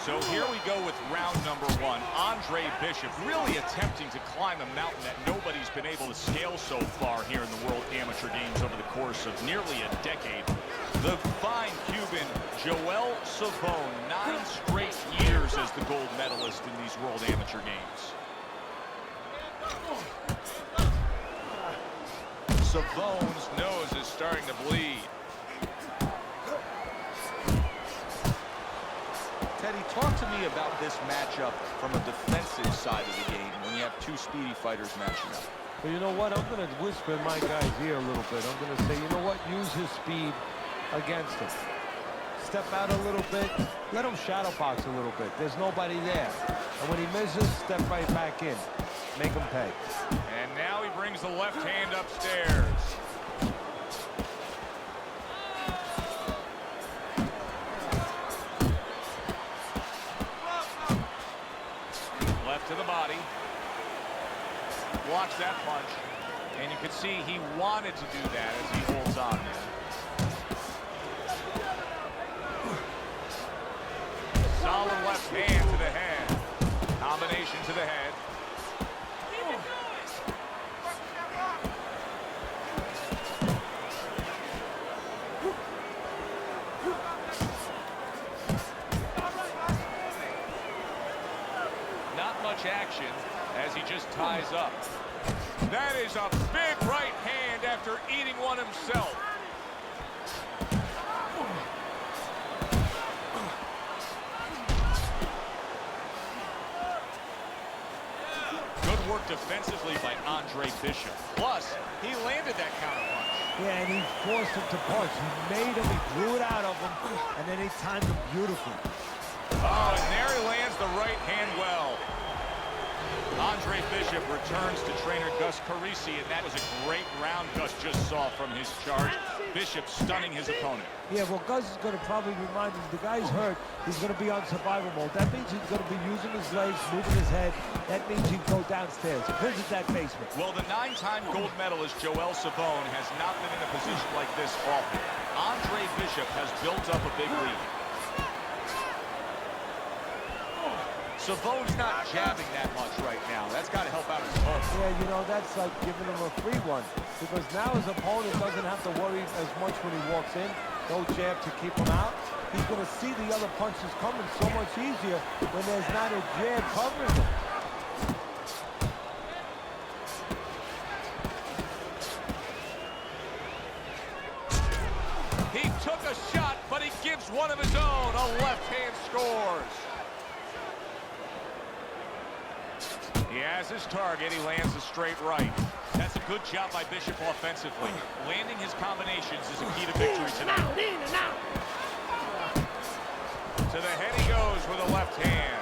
So here we go with round number one. Andre Bishop really attempting to climb a mountain that nobody's been able to scale so far here in the World Amateur Games over the course of nearly a decade. The fine Cuban Joel Savone, 9 straight years as the gold medalist in these World Amateur Games. Savone's nose is starting to bleed. Teddy, talk to me about this matchup from a defensive side of the game when you have two speedy fighters matching up. Well, you know what? I'm going to whisper in my guy's ear a little bit. I'm going to say, you know what? Use his speed against him. Step out a little bit. Let him shadow box a little bit. There's nobody there. And when he misses, step right back in. Make him pay. And now he brings the left hand upstairs. To the body, blocks that punch, and you can see he wanted to do that as he holds on there. Solid left hand to the head, combination to the head. Action as he just ties up. That is a big right hand after eating one himself. Good work defensively by Andre Bishop. Plus, he landed that counter punch. Yeah, and he forced him to punch. He made him, he drew it out of him, and then he timed him beautifully. Oh, and there he lands the right hand well. Andre Bishop returns to trainer Gus Carisi, and that was a great round Gus just saw from his charge. Bishop stunning his opponent. Yeah, well, Gus is going to probably remind him, the guy's hurt, he's going to be on survival mode. That means he's going to be using his legs, moving his head. That means he can go downstairs, visit that basement. Well, the 9-time gold medalist Joel Savone has not been in a position like this often. Andre Bishop has built up a big lead. Savone's not jabbing that much right now. That's got to help out his opponent. Yeah, you know, that's like giving him a free one. Because now his opponent doesn't have to worry as much when he walks in. No jab to keep him out. He's going to see the other punches coming so much easier when there's not a jab covering him. He took a shot, but he gives one of his own. A left hand scores. He has his target. He lands a straight right. That's a good job by Bishop offensively. Landing his combinations is a key to victory tonight. To the head he goes with a left hand.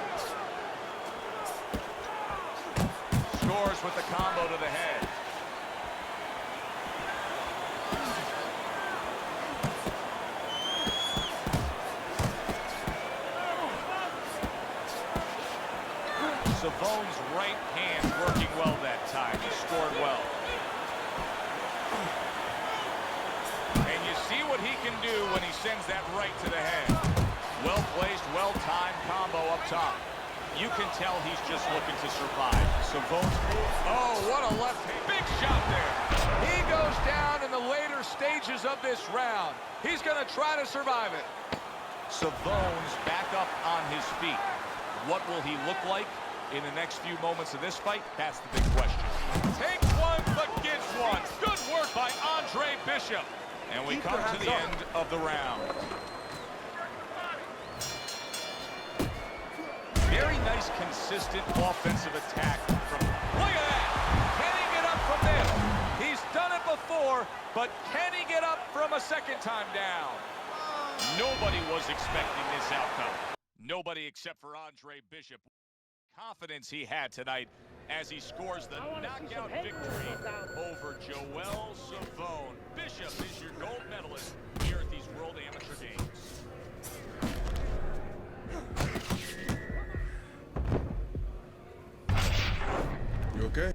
Scores with the combo to the head. Savone's right hand working well that time. He scored well. And you see what he can do when he sends that right to the head. Well-placed, well-timed combo up top. You can tell he's just looking to survive. Savone's, oh, what a left hand. Big shot there. He goes down in the later stages of this round. He's going to try to survive it. Savone's back up on his feet. What will he look like in the next few moments of this fight? That's the big question. Takes one, but gives one. Good work by Andre Bishop. And we come to the end of the round. Very nice, consistent offensive attack from... Look at that! Can he get up from this? He's done it before, but can he get up from a second time down? Nobody was expecting this outcome. Nobody except for Andre Bishop. Confidence he had tonight as he scores the knockout victory over Joel Savone. Bishop is your gold medalist here at these World Amateur Games. You okay?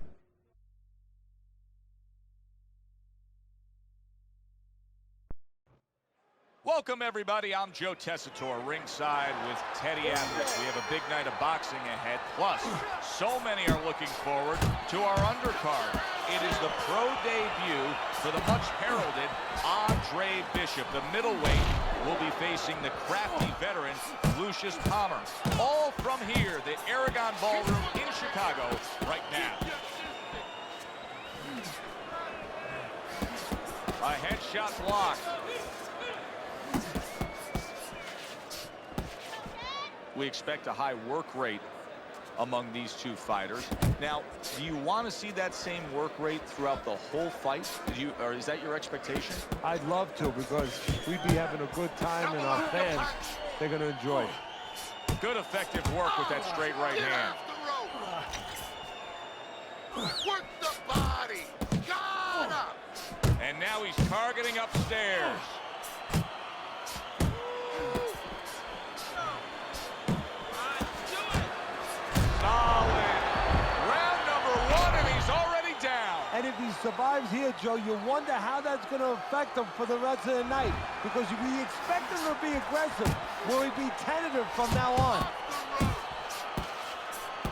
Welcome, everybody. I'm Joe Tessitore, ringside with Teddy Atlas. We have a big night of boxing ahead. Plus, so many are looking forward to our undercard. It is the pro debut for the much-heralded Andre Bishop. The middleweight will be facing the crafty veteran, Lucius Palmer. All from here, the Aragon Ballroom in Chicago right now. A headshot block. We expect a high work rate among these two fighters. Now, do you want to see that same work rate throughout the whole fight? Or is that your expectation? I'd love to, because we'd be having a good time, and our fans, they're going to enjoy it. Good effective work with that straight right hand. Work the body. Got up. And now he's targeting upstairs. And if he survives here, Joe, you wonder how that's going to affect him for the rest of the night. Because we expect him to be aggressive. Will he be tentative from now on?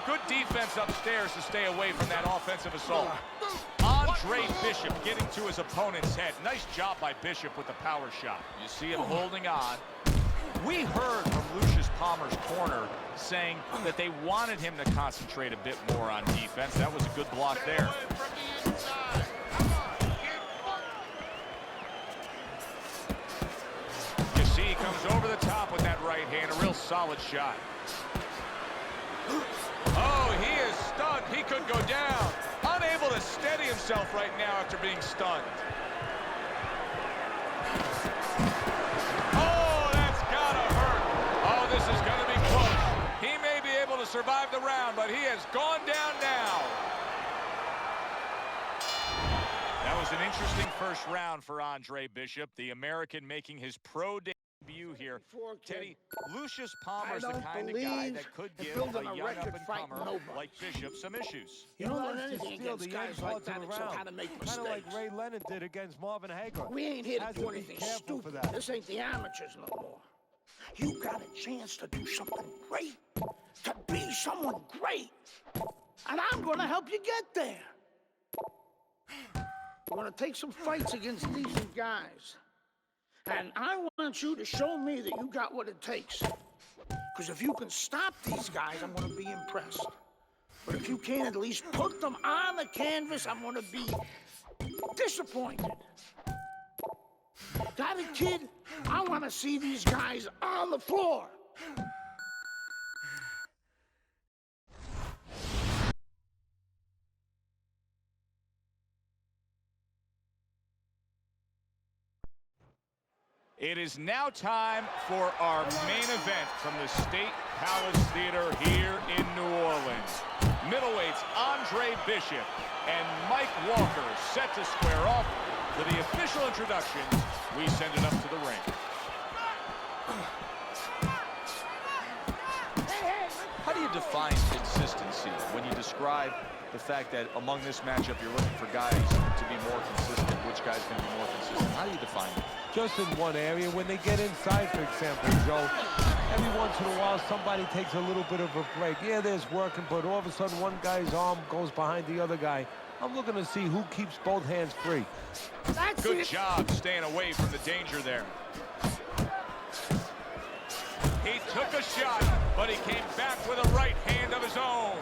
Good defense upstairs to stay away from that offensive assault. Andre Bishop getting to his opponent's head. Nice job by Bishop with the power shot. You see him holding on. We heard from Lucius Palmer's corner saying that they wanted him to concentrate a bit more on defense. That was a good block there. You see he comes over the top with that right hand. A real solid shot. Oh, he is stunned. He could go down. Unable to steady himself right now after being stunned. This is going to be close. He may be able to survive the round, but he has gone down now. That was an interesting first round for Andre Bishop, the American making his pro debut here. Teddy, Lucius Palmer's the kind of guy that could give a young up-and-comer like Bishop some issues. You don't learn anything against guys like that except how to make mistakes. Kind of like Ray Leonard did against Marvin Hagler. We ain't here to do anything stupid. This ain't the amateurs no more. You got a chance to do something great, to be someone great, and I'm going to help you get there. We're going to take some fights against decent guys, and I want you to show me that you got what it takes. Because if you can stop these guys, I'm going to be impressed. But if you can't at least put them on the canvas, I'm going to be disappointed. Got it, kid? I want to see these guys on the floor. It is now time for our main event from the State Palace Theater here in New Orleans. Middleweights Andre Bishop and Mike Walker set to square off. For the official introductions, we send it up to the ring. How do you define consistency when you describe the fact that among this matchup you're looking for guys to be more consistent? Which guy's going to be more consistent? How do you define it? Just in one area. When they get inside, for example, Joe, every once in a while, somebody takes a little bit of a break. Yeah, there's working, but all of a sudden, one guy's arm goes behind the other guy. I'm looking to see who keeps both hands free. That's Good it. job staying away from the danger there. He took a shot, but he came back with a right hand of his own.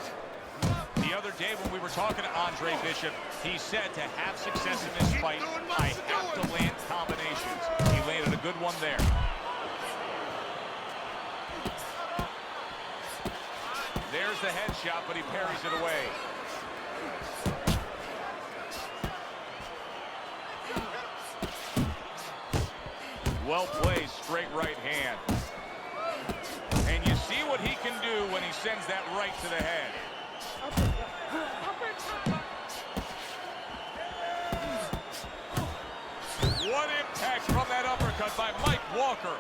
The other day when we were talking to Andre Bishop, he said to have success in this fight, I have to land combinations. He landed a good one there. There's the headshot, but he parries it away. Well played, straight right hand. And you see what he can do when he sends that right to the head. What impact from that uppercut by Mike Walker.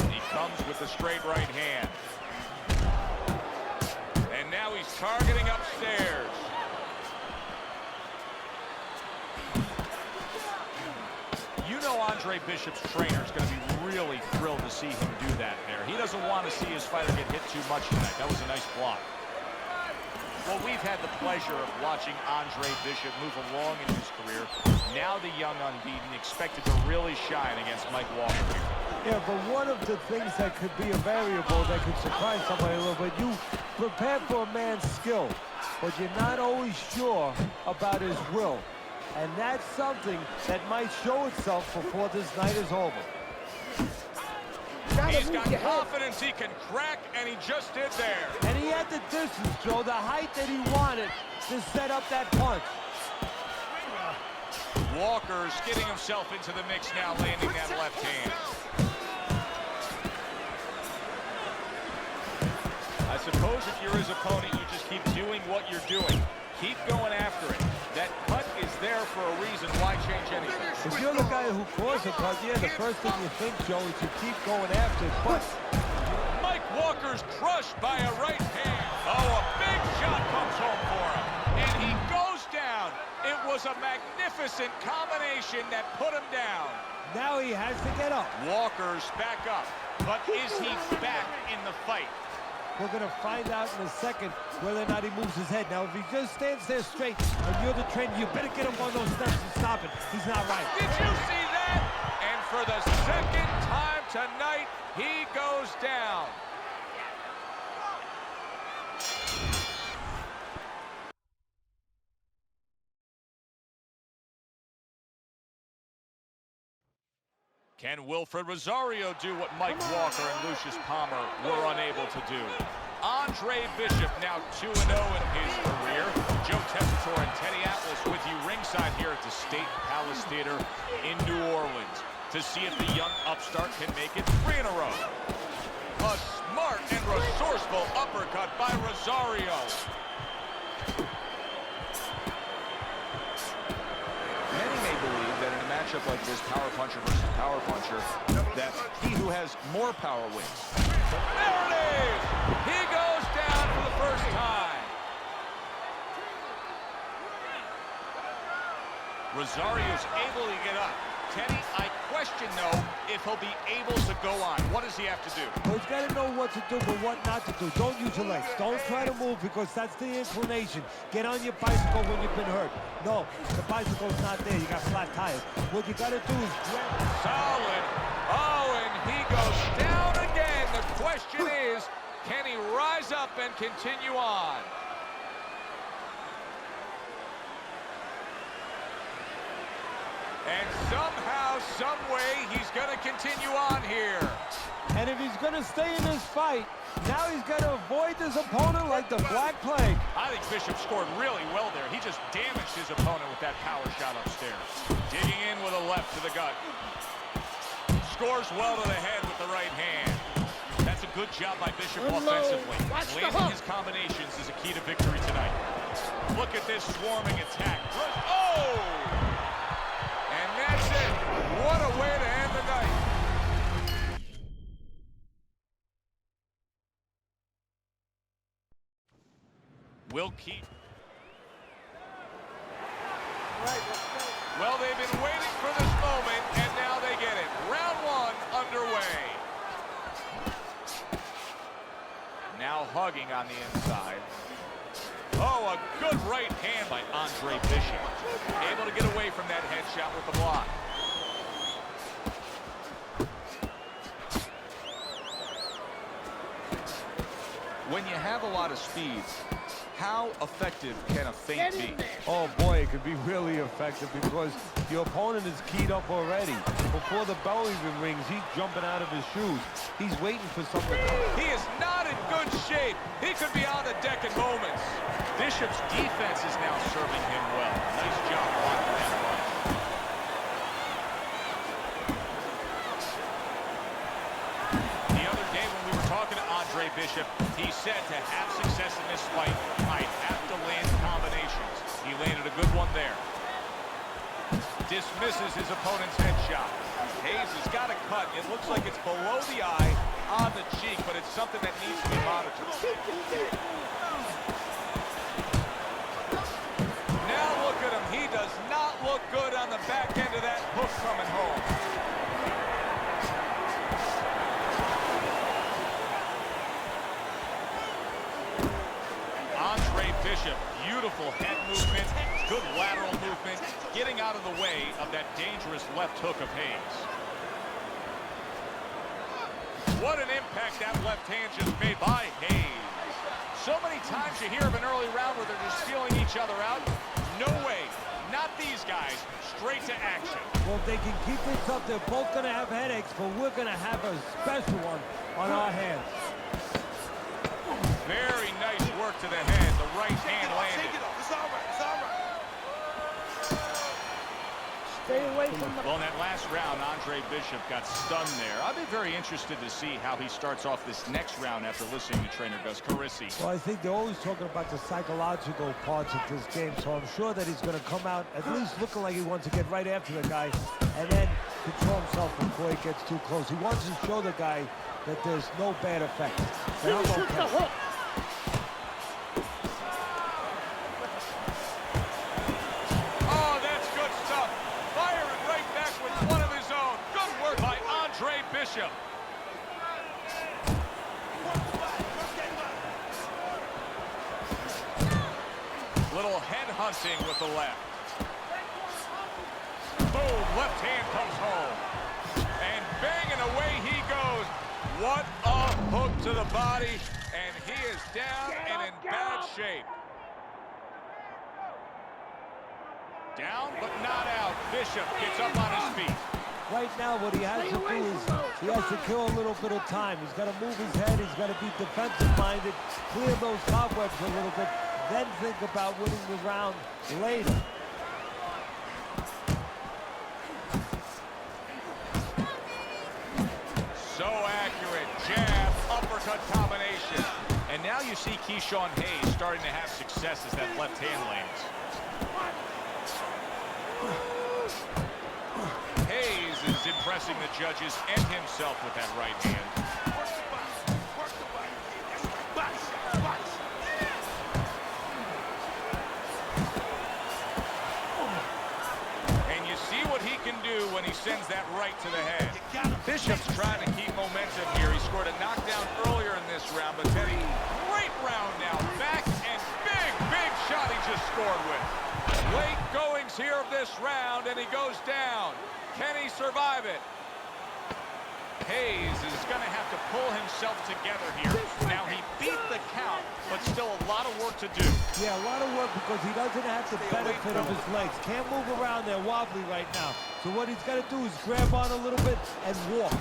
He comes with the straight right hand. And now he's targeting upstairs. You know Andre Bishop's trainer is going to be really thrilled to see him do that there. He doesn't want to see his fighter get hit too much tonight. That was a nice block. Well, we've had the pleasure of watching Andre Bishop move along in his career. Now the young unbeaten expected to really shine against Mike Walker here. Yeah, but one of the things that could be a variable that could surprise somebody a little bit, you prepare for a man's skill, but you're not always sure about his will. And that's something that might show itself before this night is over. He's got confidence he can crack, and he just did there. And he had the distance, Joe, the height that he wanted to set up that punch. Walker's getting himself into the mix now, landing that left hand. I suppose if you're his opponent, you just keep doing what you're doing. Keep going after it. That cut is there for a reason. Why change anything? If you're the guy who caused the cut, yeah, the first thing you think, Joe, is to keep going after it. But Mike Walker's crushed by a right hand. Oh, a big shot comes home for him. And he goes down. It was a magnificent combination that put him down. now he has to get up. Walker's back up. But is he back in the fight? We're going to find out in a second whether or not he moves his head. Now, if he just stands there straight and you're the trainer, you better get him on those steps and stop it. He's not right. Did you see that? And for the second time tonight, he goes down. Can Wilfred Rosario do what Mike Walker and Lucius Palmer were unable to do? Andre Bishop now 2-0 in his career. Joe Tessitore and Teddy Atlas with you ringside here at the State Palace Theater in New Orleans to see if the young upstart can make it 3 in a row. A smart and resourceful uppercut by Rosario. Many may believe that in a matchup like this, power puncher versus power puncher, that he who has more power wins. There it is! He goes down for the first time. Rosario's able to get up. Teddy, I question, though, if he'll be able to go on. What does he have to do? Well, he's got to know what to do, but what not to do. Don't use your legs. Don't try to move because that's the inclination. Get on your bicycle when you've been hurt. No, the bicycle's not there. You got flat tires. What you got to do is grab. Solid. Oh, and he goes down again. The question is, can he rise up and continue on? And somehow, some way, he's going to continue on here. And if he's going to stay in this fight, now he's got to avoid this opponent like the Black Plague. I think Bishop scored really well there. He just damaged his opponent with that power shot upstairs. Digging in with a left to the gut. Scores well to the head with the right hand. That's a good job by Bishop offensively. Landing his combinations is a key to victory tonight. Look at this swarming attack. Oh! And that's it. What a way to end the night. will keep. Well, they've been waiting for this moment, and now they get it. Round one underway. Now hugging on the inside. Oh, a good right hand by Andre Bishop. Able to get away from that headshot with the block. When you have a lot of speed, how effective can a feint be? Oh boy, it could be really effective because your opponent is keyed up already. Before the bell even rings, he's jumping out of his shoes. He's waiting for something. He is not in good shape. He could be on the deck in moments. Bishop's defense is now serving him well. Nice job blocking that run. The other day when we were talking to Andre Bishop, he said to have success in this fight, I have to land combinations. He landed a good one there. Dismisses his opponent's headshot. Hayes has got a cut. It looks like it's below the eye, on the cheek, but it's something that needs to be monitored. Now look at him. He does not look good on the back end of that hook coming home. Andre Bishop, beautiful head movement, good lateral movement, getting out of the way of that dangerous left hook of Hayes. What an impact that left hand just made by Hayes. So many times you hear of an early round where they're just feeling each other out. No way. Not these guys. Straight to action. Well, if they can keep this up, they're both going to have headaches, but we're going to have a special one on our hands. Very nice work to the head. The right hand landed. It's all right. It's all right. Stay away from the... Well, in that last round, Andre Bishop got stunned there. I'll be very interested to see how he starts off this next round after listening to trainer Gus Carissi. Well, I think they're always talking about the psychological parts of this game, so I'm sure that he's going to come out at least looking like he wants to get right after the guy and then control himself before he gets too close. He wants to show the guy that there's no bad effect. And I'm Finish with the okay. hook. Oh, that's good stuff. Firing right back with one of his own. Good work by Andre Bishop. Little head hunting with the left. Boom, left hand comes home. And banging away he goes. What a hook to the body. And he is down and in bad shape. Down, but not out. Bishop gets up on his feet. Right now, what he has to do is he has to kill a little bit of time. He's got to move his head. He's got to be defensive-minded, clear those cobwebs a little bit, then think about winning the round later. So accurate. Jab, uppercut combination. And now you see Keyshawn Hayes starting to have success as that left hand lands. Hayes is impressing the judges and himself with that right hand. Work the body. That's right. Body. And you see what he can do when he sends that right to the head. Bishop's trying to keep momentum here. He scored a knockdown earlier in this round, but Teddy, great round now. Back and big shot he just scored with. Late goings here of this round, and he goes down. Can he survive it? Hayes is going to have to pull himself together here. Now, he beat the count, but still a lot of work to do. Yeah, a lot of work because he doesn't have the benefit of his legs. Can't move around there wobbly right now. So what he's got to do is grab on a little bit and walk.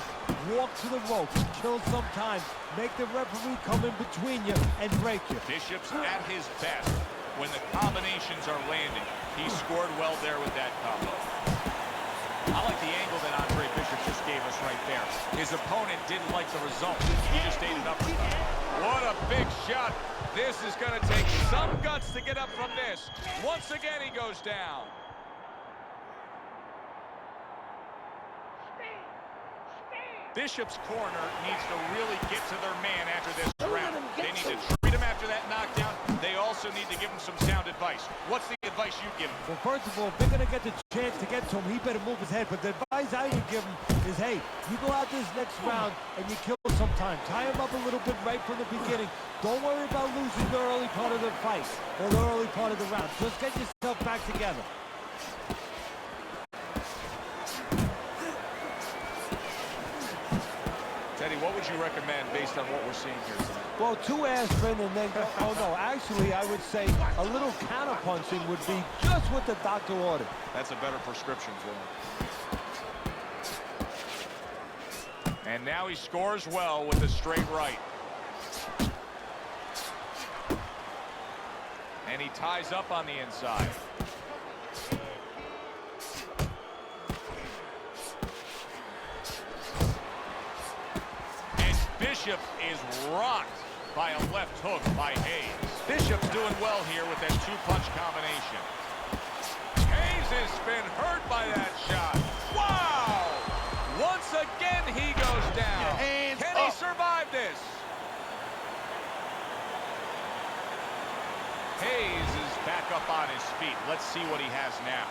Walk to the ropes, kill some time, make the referee come in between you and break you. Bishop's at his best when the combinations are landing. He scored well there with that combo. I like the angle that Andre Bishop just gave us right there. His opponent didn't like the result. He just ate it up. What a big shot. This is going to take some guts to get up from this. Once again, he goes down. Bishop's corner needs to really get to their man after this round. They need to treat him after that knockdown. They also need to give him some sound advice. What's the advice you give him? Well, first of all, if they're going to get the chance to get to him, he better move his head. But the advice I would give him is, hey, you go out this next round and you kill some time. Tie him up a little bit right from the beginning. Don't worry about losing the early part of the fight or the early part of the round. Just get yourself back together. Teddy, what would you recommend based on what we're seeing here tonight? Well, 2 aspirin and then go. Oh, no, actually, I would say a little counter-punching would be just what the doctor ordered. That's a better prescription for him. And now he scores well with a straight right. And he ties up on the inside. Bishop is rocked by a left hook by Hayes. Bishop's doing well here with that 2-punch combination. Hayes has been hurt by that shot. Wow! Once again, he goes down. Can he survive this? Hayes is back up on his feet. Let's see what he has now.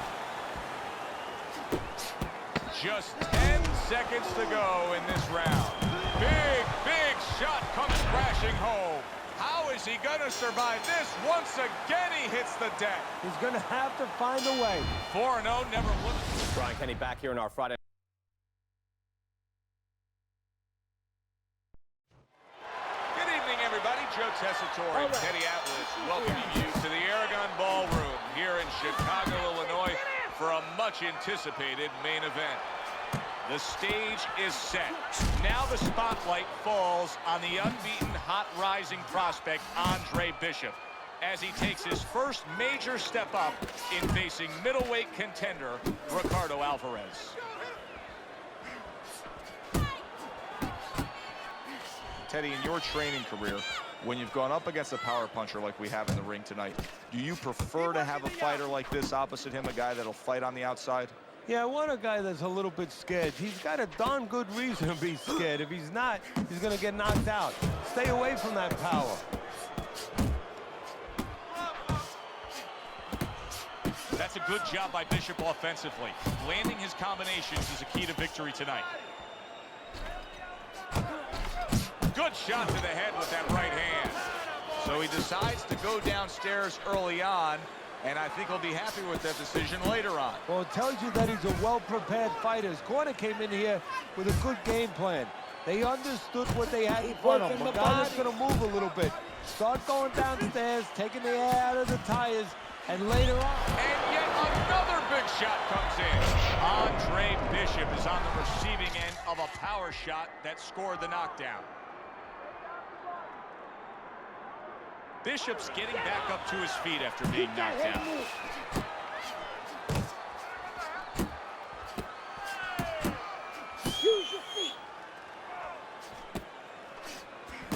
Just 10 seconds to go in this round. Big shot comes crashing home. How is he going to survive this? Once again, he hits the deck. He's going to have to find a way. 4-0, never would. Brian Kenny back here in our Friday. Good evening, everybody. Joe Tessitore and Teddy Atlas welcoming you to the Aragon Ballroom here in Chicago, Illinois for a much-anticipated main event. The stage is set. Now the spotlight falls on the unbeaten, hot rising prospect, Andre Bishop, as he takes his first major step up in facing middleweight contender, Ricardo Alvarez. Teddy, in your training career, when you've gone up against a power puncher like we have in the ring tonight, do you prefer to have a fighter like this opposite him, a guy that'll fight on the outside? Yeah, I want a guy that's a little bit scared. He's got a darn good reason to be scared. If he's not, he's going to get knocked out. Stay away from that power. That's a good job by Bishop offensively. Landing his combinations is a key to victory tonight. Good shot to the head with that right hand. So he decides to go downstairs early on, and I think he'll be happy with that decision later on. Well, it tells you that he's a well-prepared fighter. His corner came in here with a good game plan. They understood what they had in front of him. A guy that's going to move a little bit. Start going downstairs, taking the air out of the tires, and later on. And yet another big shot comes in. Andre Bishop is on the receiving end of a power shot that scored the knockdown. Bishop's getting back up to his feet after being knocked out.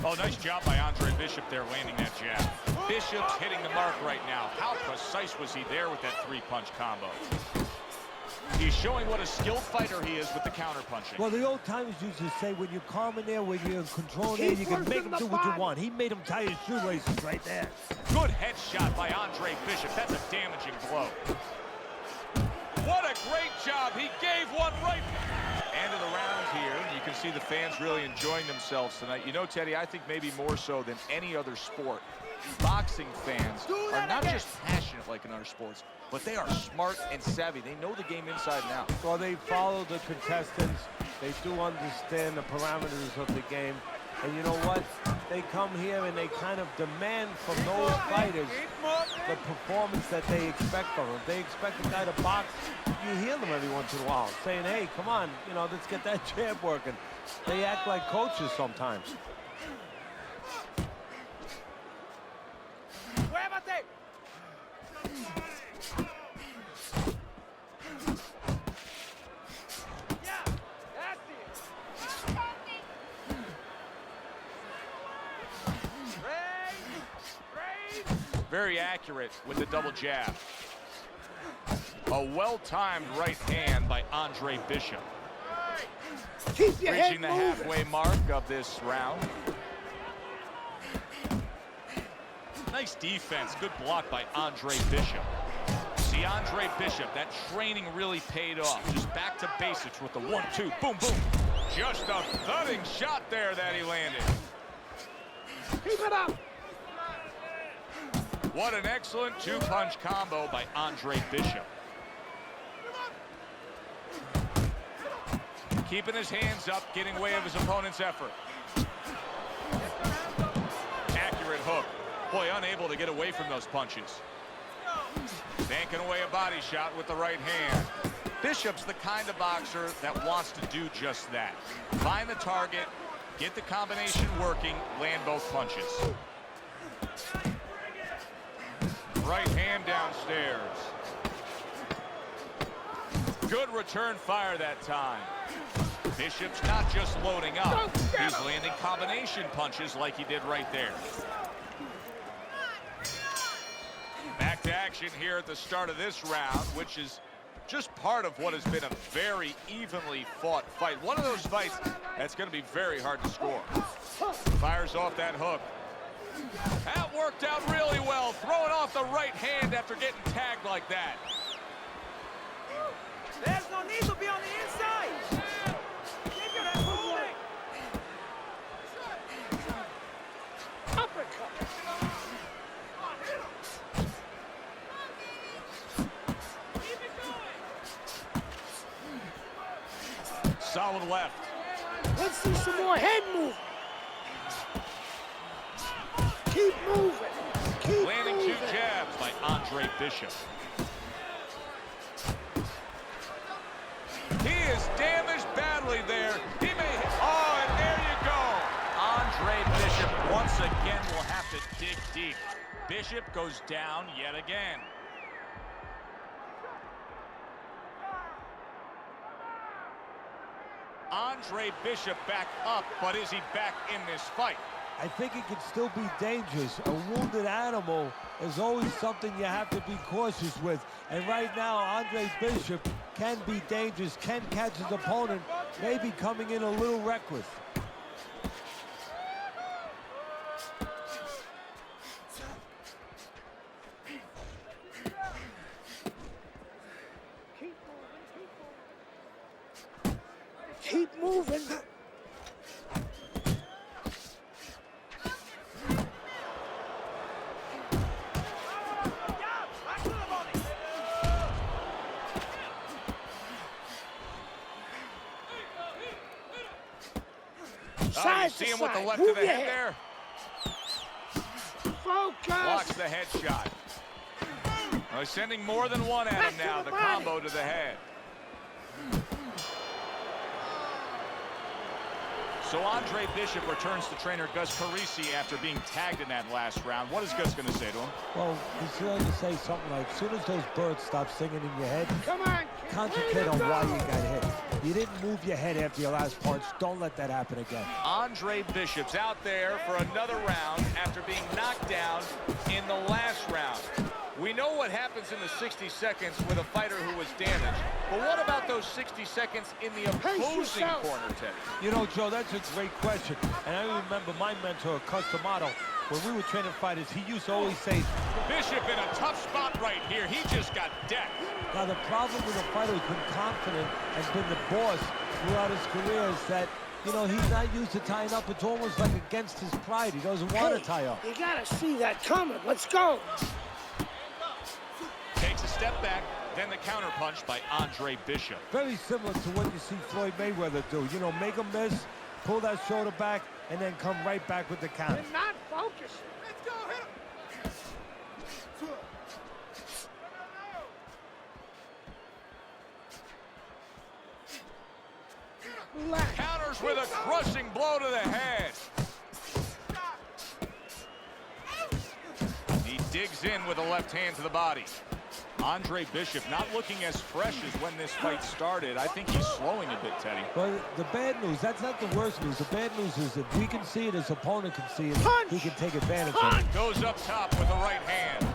Oh, nice job by Andre Bishop there, landing that jab. Bishop's hitting the mark right now. How precise was he there with that 3-punch combo? He's showing what a skilled fighter he is with the counter-punching. Well, the old timers used to say, when you're calm in there, when you're in control in there, you can make him do what you want. He made him tie his shoelaces right there. Good headshot by Andre Bishop. That's a damaging blow. What a great job. He gave one right. End of the round here. You can see the fans really enjoying themselves tonight. You know, Teddy, I think maybe more so than any other sport, boxing fans are not just passionate like in other sports, but they are smart and savvy. They know the game inside and out. Well, they follow the contestants. They do understand the parameters of the game. And you know what? They come here and they kind of demand from those fighters the performance that they expect from them. If they expect a guy to box, you hear them every once in a while saying, hey, come on, you know, let's get that jab working. They act like coaches sometimes. Very accurate with the double jab. A well-timed right hand by Andre Bishop. Reaching the halfway mark of this round. Nice defense. Good block by Andre Bishop. See, Andre Bishop, that training really paid off. Just back to basics with the 1-2. Boom, boom. Just a thudding shot there that he landed. Keep it up. What an excellent two-punch combo by Andre Bishop. Keeping his hands up, getting way of his opponent's effort. Accurate hook. Boy, unable to get away from those punches. Banking away a body shot with the right hand. Bishop's the kind of boxer that wants to do just that. Find the target, get the combination working, land both punches. Right hand downstairs. Good return fire that time. Bishop's not just loading up, he's landing combination punches like he did right there. Back to action here at the start of this round, which is just part of what has been a very evenly fought fight. One of those fights that's going to be very hard to score. Fires off that hook. That worked out really well, throwing off the right hand after getting tagged like that. There's no need to be on the inside. Keep your head moving. Uppercut. Solid left. Let's see some more head movement. Keep moving. Keep Landing moving. 2 jabs by Andre Bishop. He is damaged badly there. He may hit. Oh, and there you go. Andre Bishop once again will have to dig deep. Bishop goes down yet again. Andre Bishop back up, but is he back in this fight? I think it can still be dangerous. A wounded animal is always something you have to be cautious with. And right now, Andre Bishop can be dangerous, can catch his opponent, maybe coming in a little reckless. Keep moving. You see him with the left of the head there? Focus. Blocks the headshot. Well, he's sending more than one at him now, the combo to the head. So Andre Bishop returns to trainer Gus Parisi after being tagged in that last round. What is Gus going to say to him? Well, he's going to say something like, as soon as those birds stop singing in your head, Come on, kid. concentrate on why you got hit. You didn't move your head after your last punch. Don't let that happen again. Andre Bishop's out there for another round after being knocked down in the last round. We know what happens in the 60 seconds with a fighter who was damaged. But what about those 60 seconds in the opposing corner, Teddy? You know, Joe, that's a great question. And I remember my mentor, Customato, when we were training fighters, he used to always say, Bishop in a tough spot right here. He just got decked. now the problem with a fighter who's been confident and been the boss throughout his career is that, you know, he's not used to tying up. It's almost like against his pride. He doesn't want to tie up. You gotta see that coming. Let's go. Takes a step back, then the counterpunch by Andre Bishop. Very similar to what you see Floyd Mayweather do. You know, make him miss, pull that shoulder back, and then come right back with the counter. You're not focusing. Let's go, hit him. Relax. Counters with a crushing blow to the head. He digs in with a left hand to the body. Andre Bishop not looking as fresh as when this fight started. I think he's slowing a bit, Teddy. But the bad news, that's not the worst news. The bad news is if we can see it, his opponent can see it, Punch! he can take advantage of it. Goes up top with the right hand.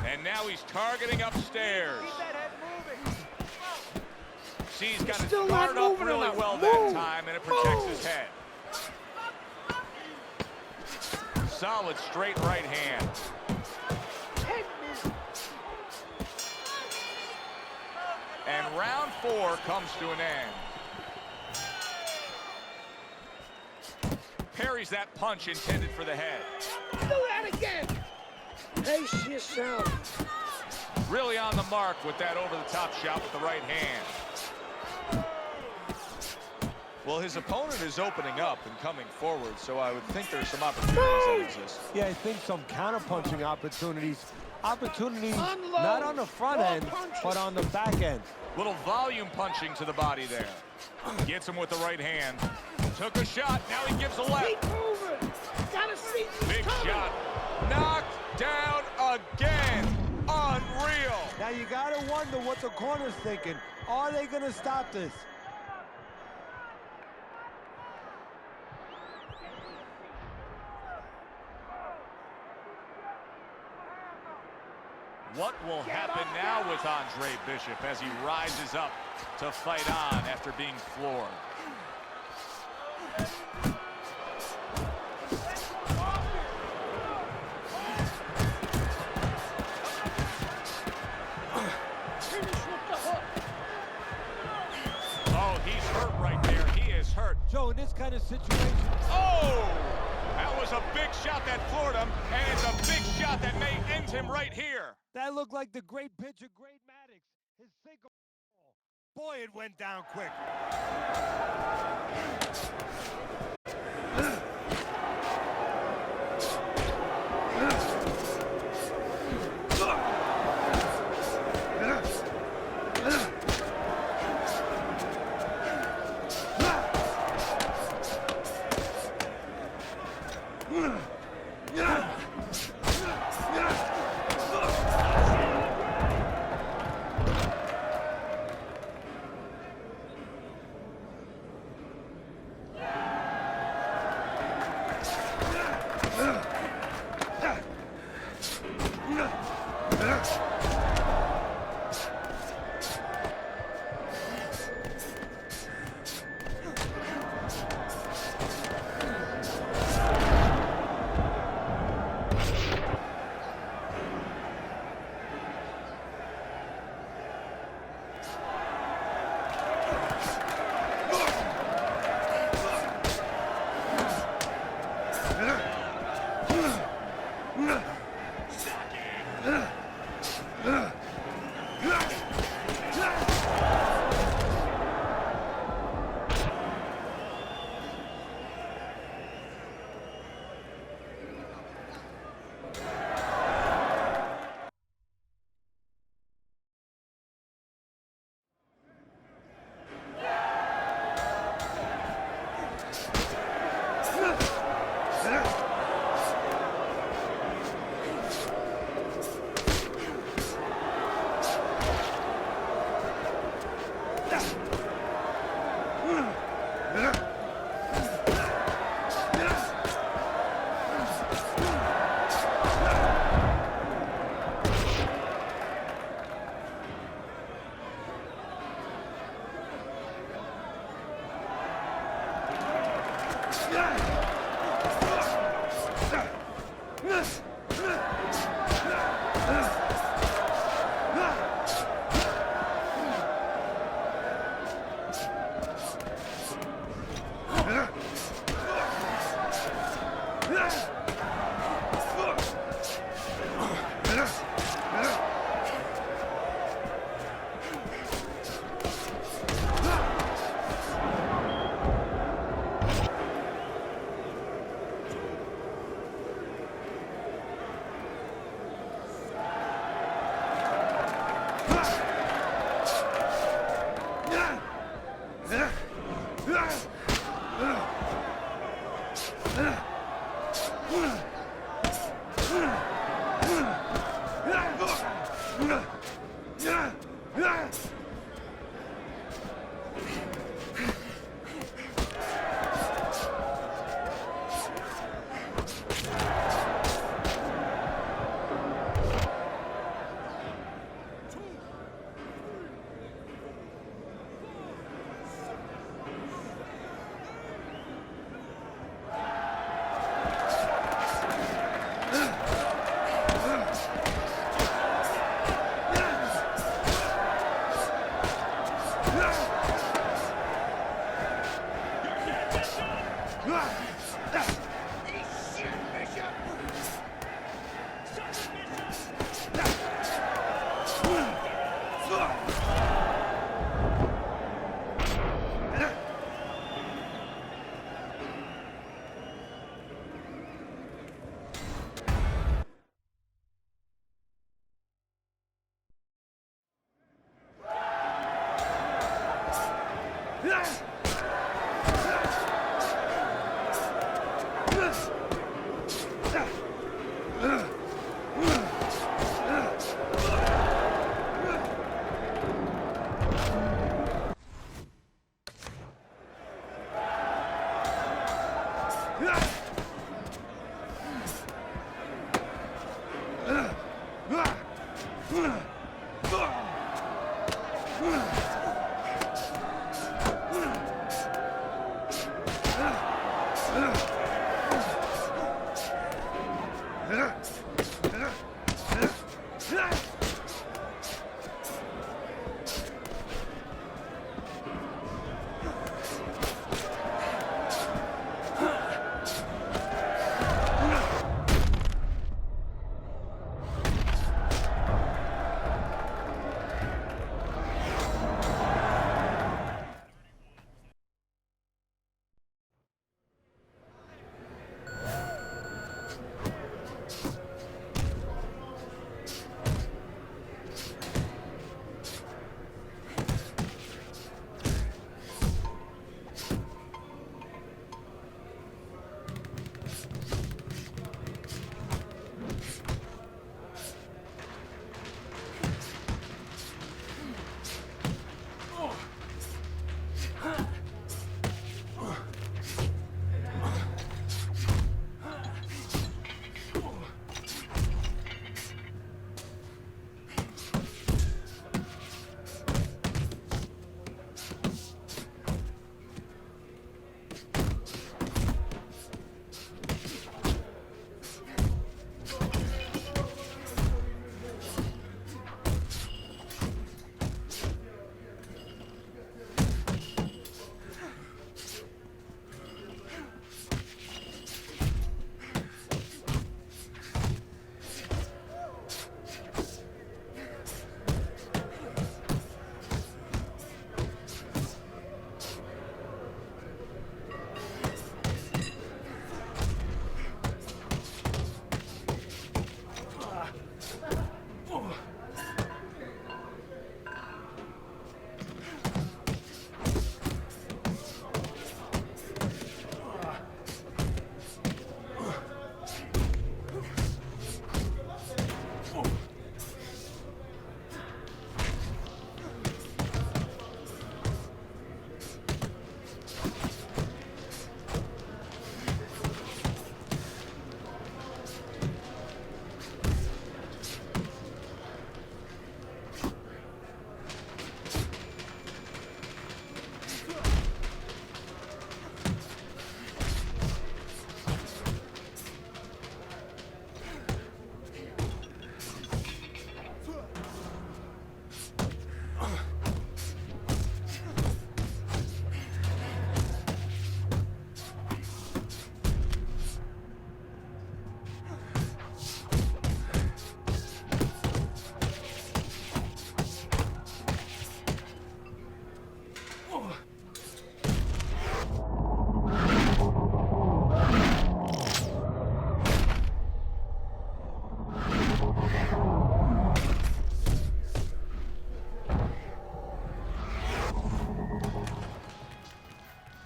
And now he's targeting upstairs. Keep that head moving. see he's got his Still guard not up moving really enough. well Move. that time, and it protects Move. his head. Solid straight right hand. And round 4 comes to an end. Parries that punch intended for the head. Do that again. Pace yourself. Really on the mark with that over-the-top shot with the right hand. Well, his opponent is opening up and coming forward, so I would think there's some opportunities that exist. Yeah, I think some counter-punching opportunities. Opportunities Unload. not on the front More end, punches. but on the back end. Little volume punching to the body there. Gets him with the right hand. Took a shot, now he gives a left. Keep moving. Gotta see these Big coming. shot. Knocked down again. Unreal. Now you gotta wonder what the corner's thinking. Are they gonna stop this? What will happen now with Andre Bishop as he rises up to fight on after being floored? Finish with the hook. Oh, he's hurt right there. He is hurt. Joe, in this kind of situation, Oh! That was a big shot that floored him, and it's a big shot that may end him right here. that looked like the great pitcher, Great Maddox. His single ball. Boy, it went down quick.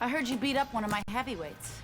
I heard you beat up one of my heavyweights.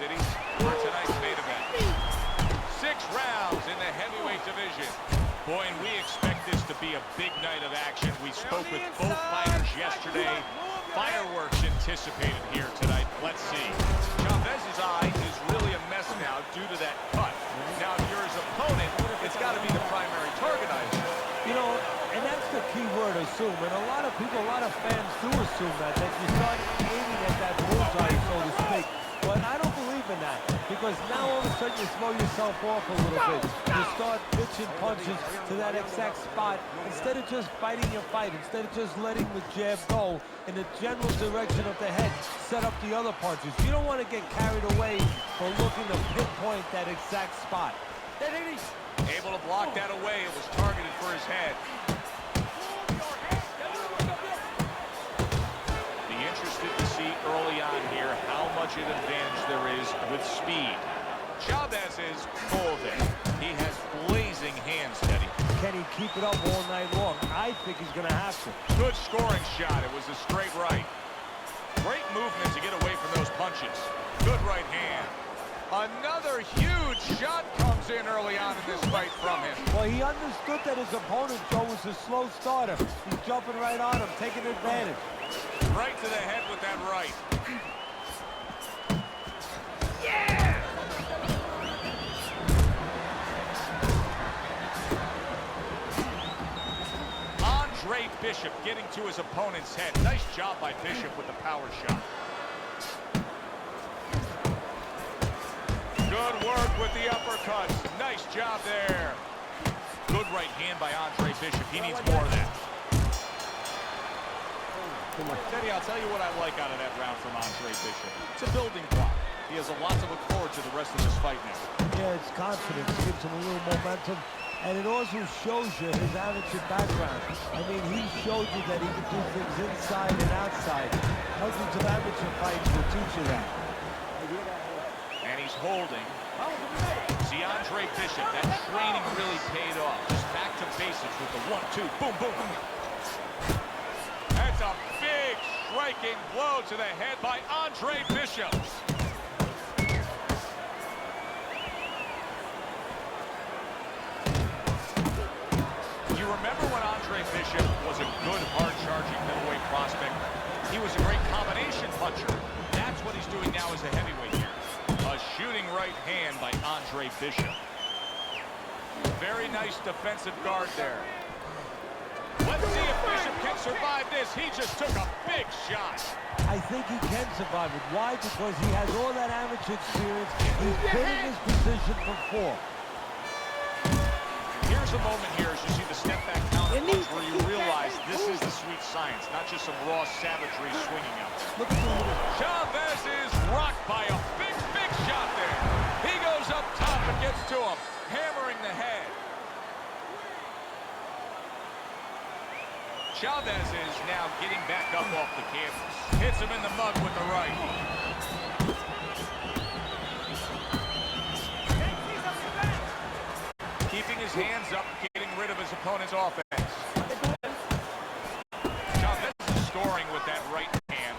Cities for tonight's main event. 6 rounds in the heavyweight division. Boy, and we expect this to be a big night of action. We spoke with both fighters yesterday. Fireworks anticipated here tonight. Let's see. Chavez's eye is really a mess now due to that cut. Now, if you're his opponent, it's got to be the primary target, I assume. You know, and that's the key word, assume. And a lot of people, a lot of fans do assume that you start aiming at that bullseye, so to speak. But I don't believe in that, because now all of a sudden you throw yourself off a little bit. You start pitching punches to that exact spot instead of just fighting your fight, instead of just letting the jab go in the general direction of the head, set up the other punches. You don't want to get carried away for looking to pinpoint that exact spot. Able to block that away. It was targeted for his head. Be interested to see early on here how much of an advantage there is with speed. Chavez is full there. He has blazing hands, Teddy. Can he keep it up all night long? I think he's going to have to. Good scoring shot. It was a straight right. Great movement to get away from those punches. Good right hand. Another huge shot comes in early on in this fight from him. Well, he understood that his opponent, Joe, was a slow starter. He's jumping right on him, taking advantage. Right to the head with that right. Yeah! Andre Bishop getting to his opponent's head. Nice job by Bishop with the power shot. Good work with the uppercuts. Nice job there. Good right hand by Andre Bishop. He needs more of that. Teddy, I'll tell you what I like out of that round from Andre Bishop. It's a building block. He has a lot to look forward to the rest of this fight now. Yeah, it's confidence. Gives him a little momentum. And it also shows you his amateur background. I mean, he showed you that he can do things inside and outside. Hundreds of amateur fights will teach you that. And he's holding. See, Andre Bishop, that training really paid off. Just back to basics with the 1-2. Boom, boom, boom. That's a big striking blow to the head by Andre Bishop. You remember when Andre Bishop was a good, hard-charging middleweight prospect? He was a great combination puncher. That's what he's doing now as a heavyweight here. A shooting right hand by Andre Bishop. Very nice defensive guard there. Let's see if Bishop can survive this. He just took a big shot. I think he can survive it. Why? Because he has all that amateur experience. He's been in his position before. Here's a moment here as you see the step back counter punch where you realize this is the sweet science, not just some raw savagery swinging out there. Look at the little... Chavez is rocked by a big, big shot there. He goes up top and gets to him, hammering the head. Chavez is now getting back up off the canvas. Hits him in the mug with the right. Keeping his hands up, getting rid of his opponent's offense. Chavez is scoring with that right hand.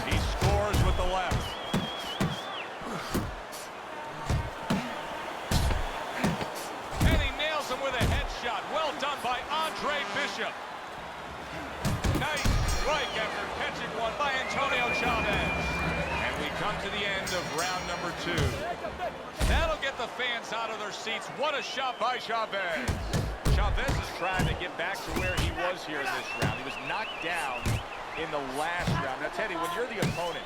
He scores with the left. And he nails him with a headshot. Well done by Andre Bishop. Nice strike after catching one by Antonio Chavez. And we come to the end of round number 2. That'll get the fans out of their seats. What a shot by Chavez. Chavez is trying to get back to where he was here in this round. He was knocked down in the last round. Now, Teddy, when you're the opponent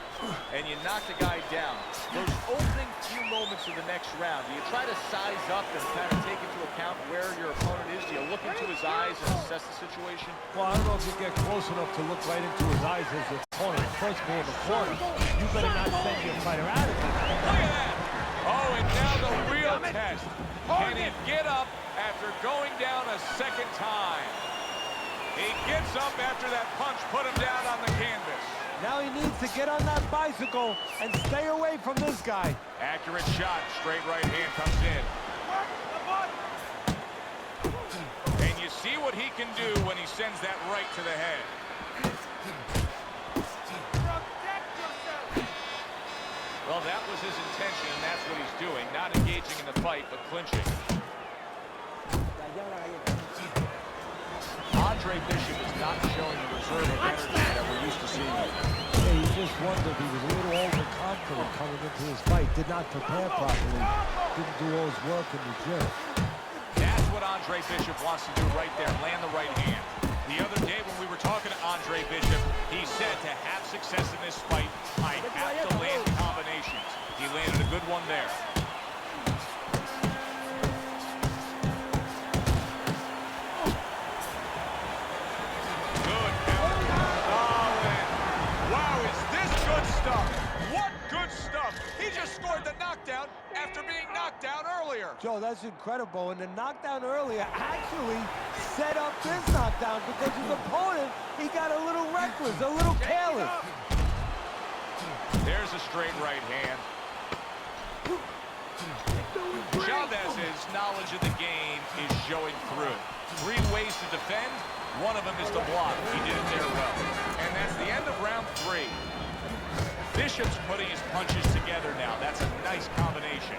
and you knock the guy down, those opening few moments of the next round, do you try to size up and kind of take into account where your opponent is? Do you look into his eyes and assess the situation? Well, I don't know if you get close enough to look right into his eyes as your opponent. First of all, in the corner, you better not send your fighter out of it. Look at that! Oh, and now the real test. Can he get up after going down a second time? He gets up after that punch put him down on the canvas. Now he needs to get on that bicycle and stay away from this guy. Accurate shot. Straight right hand comes in. And you see what he can do when he sends that right to the head. Protect yourself. Well, that was his intention, and that's what he's doing. Not engaging in the fight, but clinching. Andre Bishop is not showing the reserve of energy that we're used to seeing. Yeah, you just wondered, he was a little overconfident coming into his fight. Did not prepare properly. Didn't do all his work in the gym. That's what Andre Bishop wants to do right there, land the right hand. The other day when we were talking to Andre Bishop, he said to have success in this fight, I have to land combinations. He landed a good one there. Good counter. Solid. Wow, is this good stuff? What good stuff? He just scored the knockdown after being knocked down earlier. Joe, that's incredible. And the knockdown earlier actually set up this knockdown because his opponent, he got a little reckless, a little careless. There's a straight right hand. Chavez's knowledge of the game is showing through. 3 ways to defend. One of them is to block. He did it there well. And that's the end of round 3. Bishop's putting his punches together now. That's a nice combination.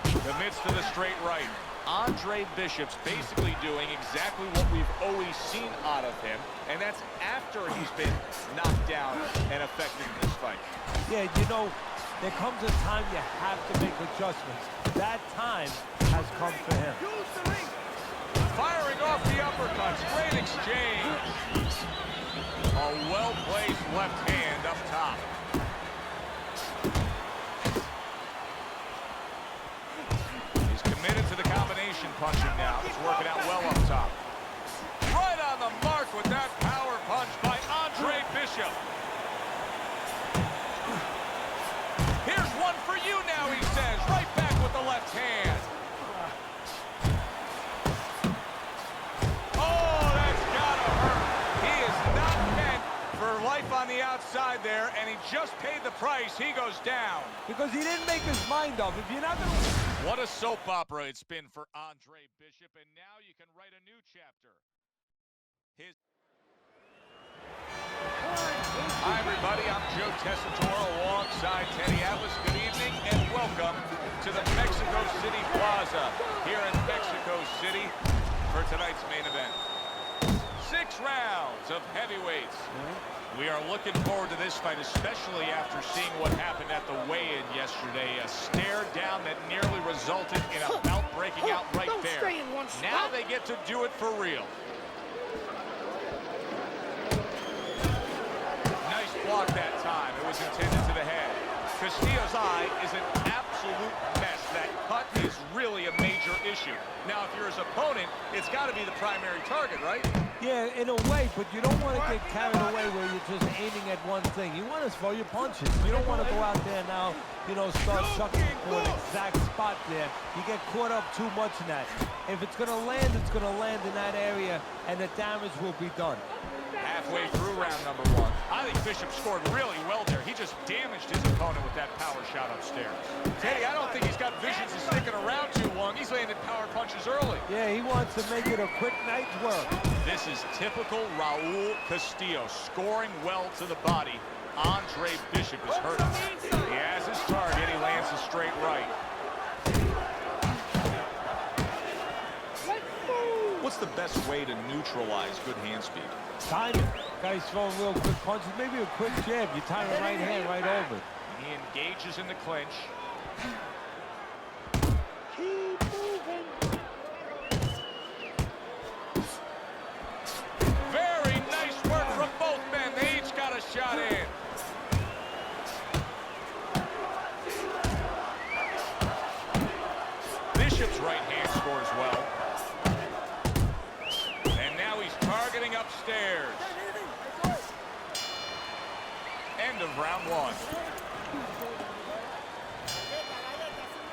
Commits to the straight right. Andre Bishop's basically doing exactly what we've always seen out of him, and that's after he's been knocked down and affected in this fight. Yeah, you know, there comes a time you have to make adjustments. That time has come for him. Firing off the uppercuts. Great exchange. A well-placed left hand up top. He's committed to the combination punching now. It's working out well up top. Right on the mark with that power punch by Andre Bishop. Here's one for you now, he says. Right back with the left hand. Life on the outside there, and he just paid the price. He goes down. Because he didn't make his mind up. If you're not going to... What a soap opera it's been for Andre Bishop, and now you can write a new chapter. Hi, everybody. I'm Joe Tessitore alongside Teddy Atlas. Good evening, and welcome to the Mexico City Plaza here in Mexico City for tonight's main event. 6 rounds of heavyweights. We are looking forward to this fight, especially after seeing what happened at the weigh-in yesterday. A stare down that nearly resulted in a bout breaking out right there. Now they get to do it for real. Nice block that time. It was intended to the head. Castillo's eye is an absolute mess. That cut is really a major issue. Now, if you're his opponent, it's got to be the primary target, right? Yeah, in a way, but you don't want to get carried away where you're just aiming at one thing. You want to throw your punches. You don't want to go out there now, you know, start chucking for an exact spot there. You get caught up too much in that. If it's going to land, it's going to land in that area, and the damage will be done. Halfway through round number 1. I think Bishop scored really well there. He just damaged his opponent with that power shot upstairs. Teddy, I don't think he's got visions of sticking around too long. He's landed power punches early. Yeah, he wants to make it a quick night's work. This is typical Raul Castillo, scoring well to the body. Andre Bishop is hurt. He has his target. He lands a straight right. What's the best way to neutralize good hand speed? Timing. Guys throwing real quick punches, maybe a quick jab. You time the right hand right over. He engages in the clinch. Keep moving. Very nice work from both men. They each got a shot in. Bishop's right hand scores well. And now he's targeting upstairs. End of round 1.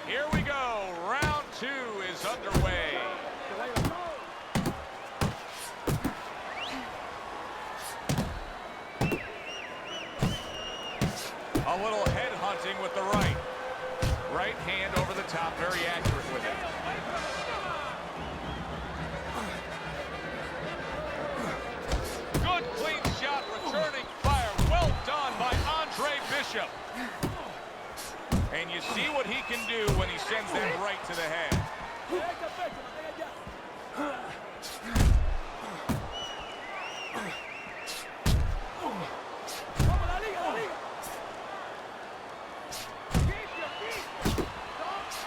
Here we go. Round 2 is underway. A little head hunting with the right. Right hand over the top, very accurate with it. Bishop. And you see what he can do when he sends that right to the head.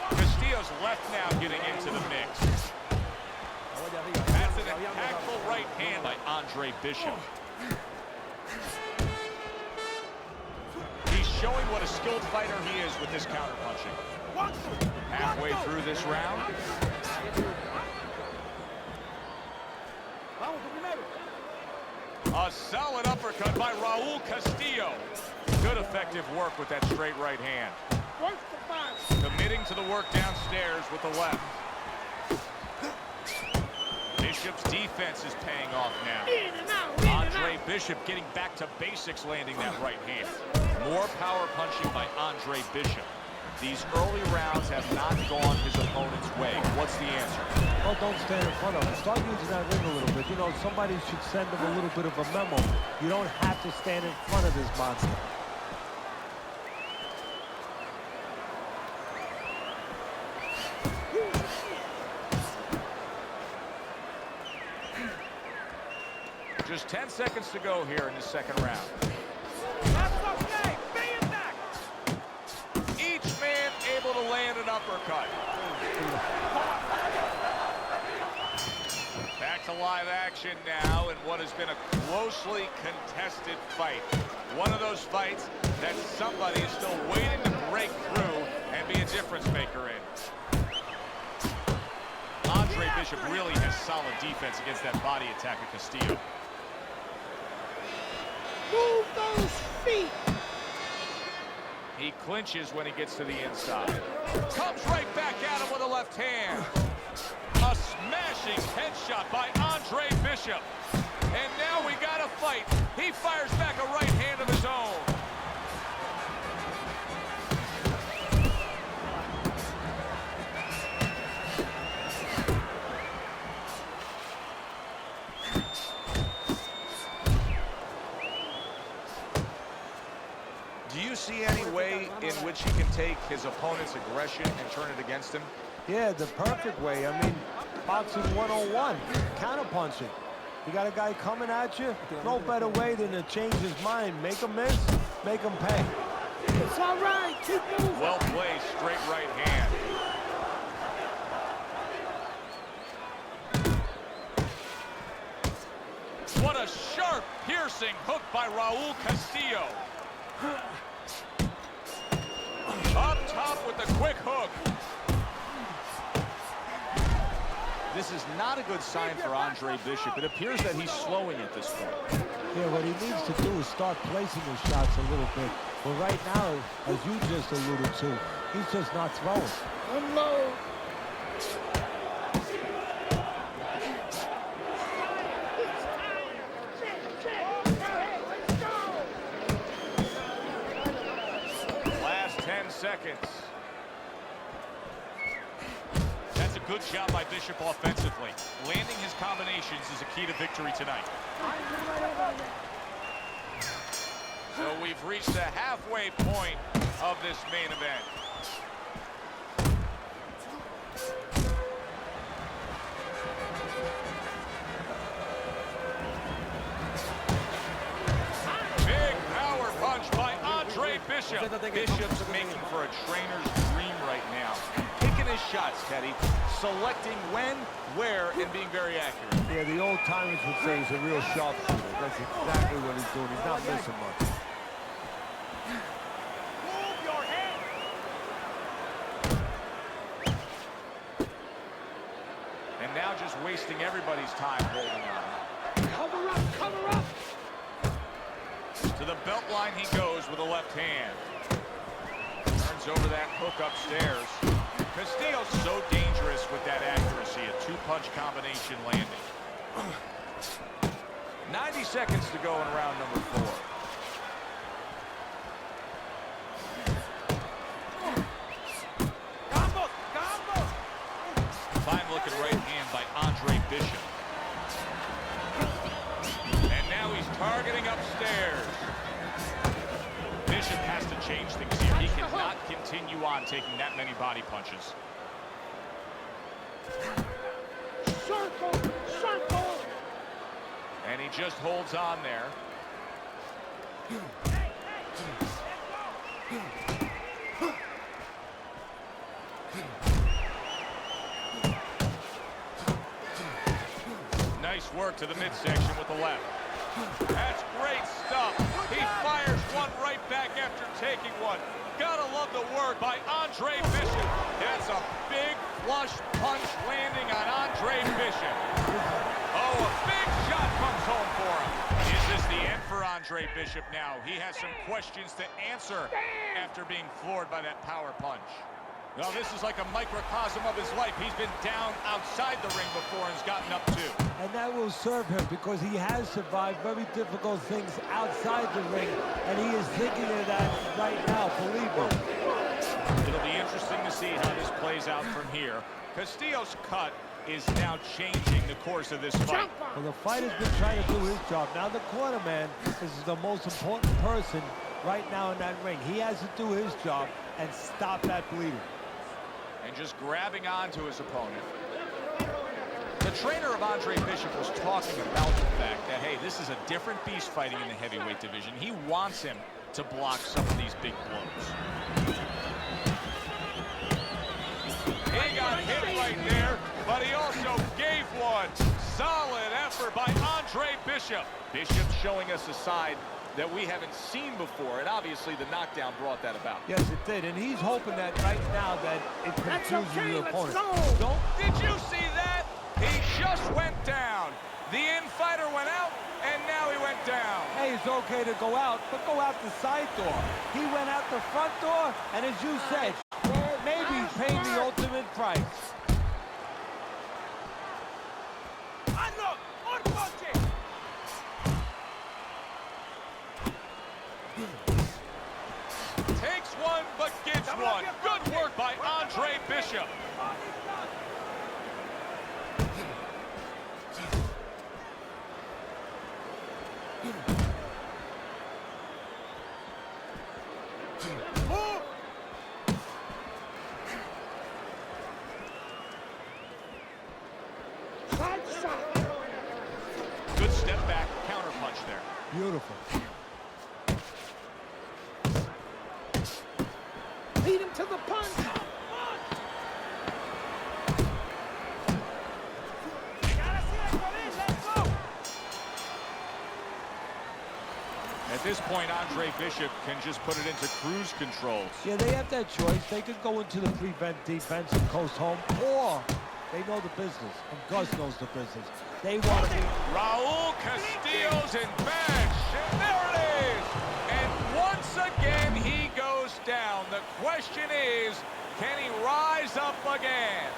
Castillo's left now getting into the mix. That's an impactful right hand by Andre Bishop. He's showing what a skilled fighter he is with this counterpunching. Halfway through this round. A solid uppercut by Raul Castillo. Good effective work with that straight right hand. Committing to the work downstairs with the left. Bishop's defense is paying off now. Andre Bishop getting back to basics, landing that right hand. More power punching by Andre Bishop. These early rounds have not gone his opponent's way. What's the answer? Well, don't stand in front of him. Start using that ring a little bit. You know, somebody should send him a little bit of a memo. You don't have to stand in front of this monster. Just 10 seconds to go here in the second round. Each man able to land an uppercut. Back to live action now in what has been a closely contested fight. One of those fights that somebody is still waiting to break through and be a difference maker in. Andre Bishop really has solid defense against that body attack of Castillo. Move those feet. He clinches when he gets to the inside. Comes right back at him with a left hand. A smashing headshot by Andre Bishop. And now we got a fight. He fires back a right hand of his own. Do you see any way in which he can take his opponent's aggression and turn it against him? Yeah, the perfect way. I mean, boxing 101, counterpunching. You got a guy coming at you, no better way than to change his mind. Make him miss, make him pay. It's all right. Keep moving. Well placed, straight right hand. What a sharp, piercing hook by Raul Castillo. Up top with the quick hook. This is not a good sign for Andre Bishop. It appears that he's slowing at this point. Yeah, what he needs to do is start placing his shots a little bit. But right now, as you just alluded to, he's just not throwing. Unload. Last 10 seconds. That's a good job by Bishop offensively. Landing his combinations is a key to victory tonight. So we've reached the halfway point of this main event. Big power punch by Andre Bishop. Bishop's making for a trainer's dream right now. Picking his shots, Teddy. Selecting when, where, and being very accurate. Yeah, the old timers would say he's a real sharpshooter. That's exactly what he's doing. He's not missing much. Move your head. And now just wasting everybody's time holding on. Cover up, cover up. To the belt line he goes with a left hand. Turns over that hook upstairs. Castillo's so dangerous with that accuracy, a two-punch combination landing. 90 seconds to go in round number 4. Combo, combo. Fine-looking right hand by Andre Bishop. And now he's targeting upstairs. Bishop has to change things here. He cannot continue on taking that many body punches. Circle, circle. And he just holds on there. Nice work to the midsection with the left. That's great stuff. He fires one right back after taking one. Gotta love the work by Andre Bishop. That's a big flush punch landing on Andre Bishop. Oh, a big shot comes home for him. Is this the end for Andre Bishop now? He has some questions to answer after being floored by that power punch. Well, this is like a microcosm of his life. He's been down outside the ring before and has gotten up too. And that will serve him because he has survived very difficult things outside the ring, and he is thinking of that right now, believe me. It'll be interesting to see how this plays out from here. Castillo's cut is now changing the course of this fight. Well, the fighter's been trying to do his job. Now the cornerman is the most important person right now in that ring. He has to do his job and stop that bleeding. And just grabbing onto his opponent. The trainer of Andre Bishop was talking about the fact that, hey, this is a different beast fighting in the heavyweight division. He wants him to block some of these big blows. He got hit right there, but he also gave one. Solid effort by Andre Bishop. Bishop showing us a side that we haven't seen before, and obviously the knockdown brought that about. Yes, it did, and he's hoping that right now that it confuses okay, the let's opponent. go. Did you see that? He just went down. The infighter went out, and now he went down. Hey, it's okay to go out, but go out the side door. He went out the front door, and as you said, maybe he's paying the ultimate price. Hazlo, un punche. Takes one, but gets one. Good work by Andre Bishop. Good step back, counter punch there. Beautiful. Lead him to the punch. At this point, Andre Bishop can just put it into cruise controls. Yeah, they have that choice. They could go into the prevent defense and coast home, or they know the business, and Gus knows the business. They want to be... Raul Castillo's in bad shape. There it is! And once again, he goes down. The question is, can he rise up again?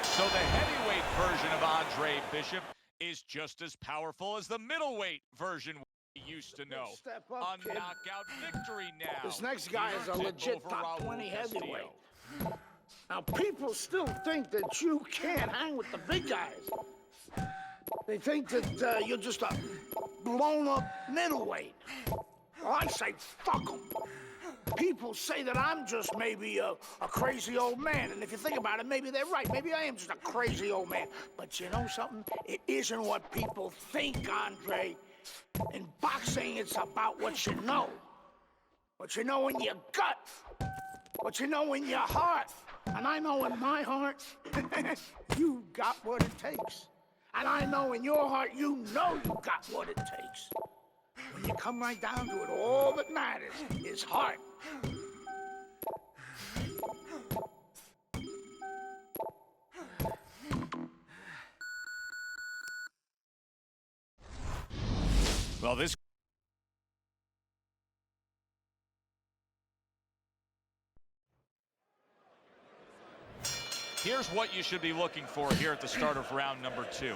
So the heavyweight version of Andre Bishop is just as powerful as the middleweight version we used to know. Step up, A kid. knockout victory now. This next guy is a Tip legit over top Raul 20 Castillo. heavyweight. Now, people still think that you can't hang with the big guys. They think that you're just a blown-up middleweight. Well, I say fuck them. People say that I'm just maybe a crazy old man, and if you think about it, maybe they're right. Maybe I am just a crazy old man. But you know something? It isn't what people think, Andre. In boxing, it's about what you know. What you know in your gut. What you know in your heart. And I know in my heart, you got what it takes. And I know in your heart, you know you got what it takes. When you come right down to it, all that matters is heart. Well, this... Here's what you should be looking for here at the start of round number 2.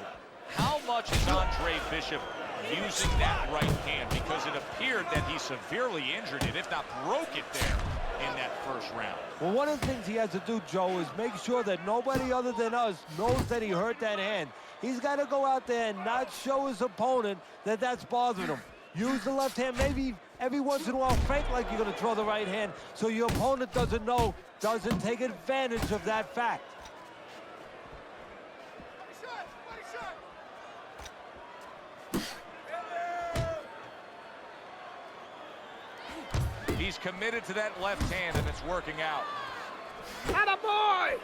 How much is Andre Bishop using that right hand? Because it appeared that he severely injured it, if not broke it there in that first round. Well, one of the things he has to do, Joe, is make sure that nobody other than us knows that he hurt that hand. He's got to go out there and not show his opponent that that's bothering him. Use the left hand, maybe every once in a while fake like you're going to throw the right hand so your opponent doesn't know, doesn't take advantage of that fact. He's committed to that left hand, and it's working out. Atta boy!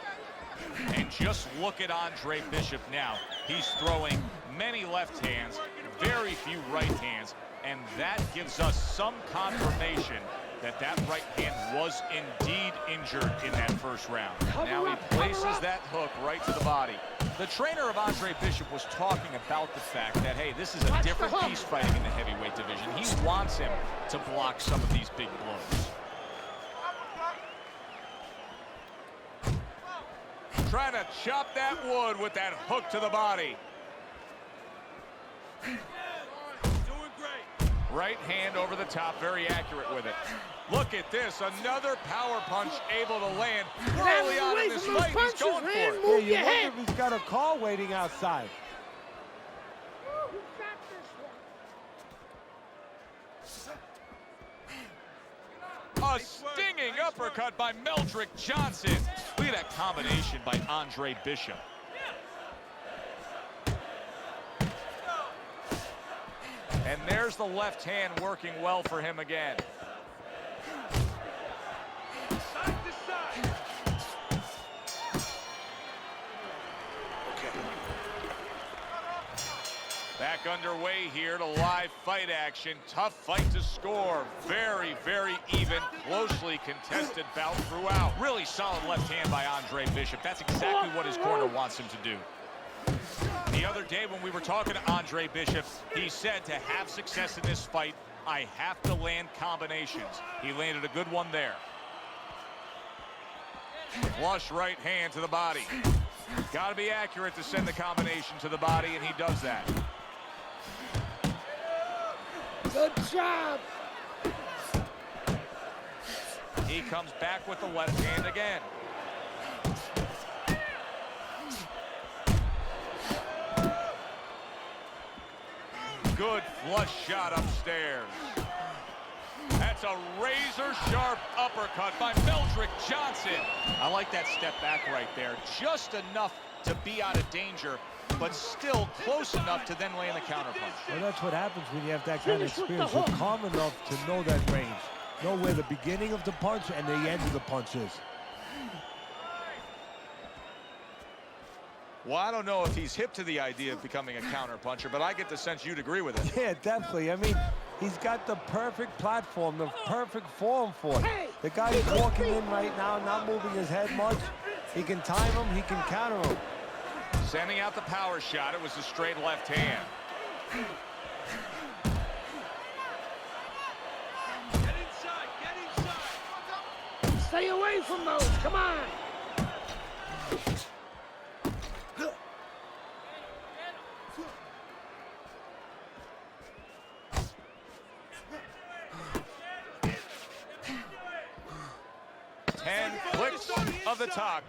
And just look at Andre Bishop now. He's throwing many left hands, very few right hands, and that gives us some confirmation that that right hand was indeed injured in that first round. Now he places that hook right to the body. The trainer of Andre Bishop was talking about the fact that, hey, this is a different beast fighting in the heavyweight division. He wants him to block some of these big blows. Trying to chop that wood with that hook to the body. Doing great. Right hand over the top, very accurate with it. Look at this, another power punch able to land early on in this fight. He's going for it. Yeah, you wonder if he's got a car waiting outside. A stinging uppercut by Meldrick Johnson. Look at that combination by Andre Bishop. And there's the left hand working well for him again. Side to side. Back underway here to live fight action. Tough fight to score. Very, very even, closely contested bout throughout. Really solid left hand by Andre Bishop. That's exactly what his corner wants him to do. The other day when we were talking to Andre Bishop, he said to have success in this fight, I have to land combinations. He landed a good one there. Flush right hand to the body. Got to be accurate to send the combination to the body, and he does that. Good job. He comes back with the left hand again. Good flush shot upstairs. That's a razor-sharp uppercut by Meldrick Johnson. I like that step back right there. Just enough to be out of danger, but still close enough to then land the counterpunch. Well, that's what happens when you have that kind of experience. You're calm enough to know that range. Know where the beginning of the punch and the end of the punch is. Well, I don't know if he's hip to the idea of becoming a counterpuncher, but I get the sense you'd agree with it. Yeah, definitely. I mean, he's got the perfect platform, the perfect form for it. The guy's walking in right now, not moving his head much. He can time him, he can counter him. Sending out the power shot. It was a straight left hand. Get inside, get inside. Stay away from those. Come on. Clicks of the talk.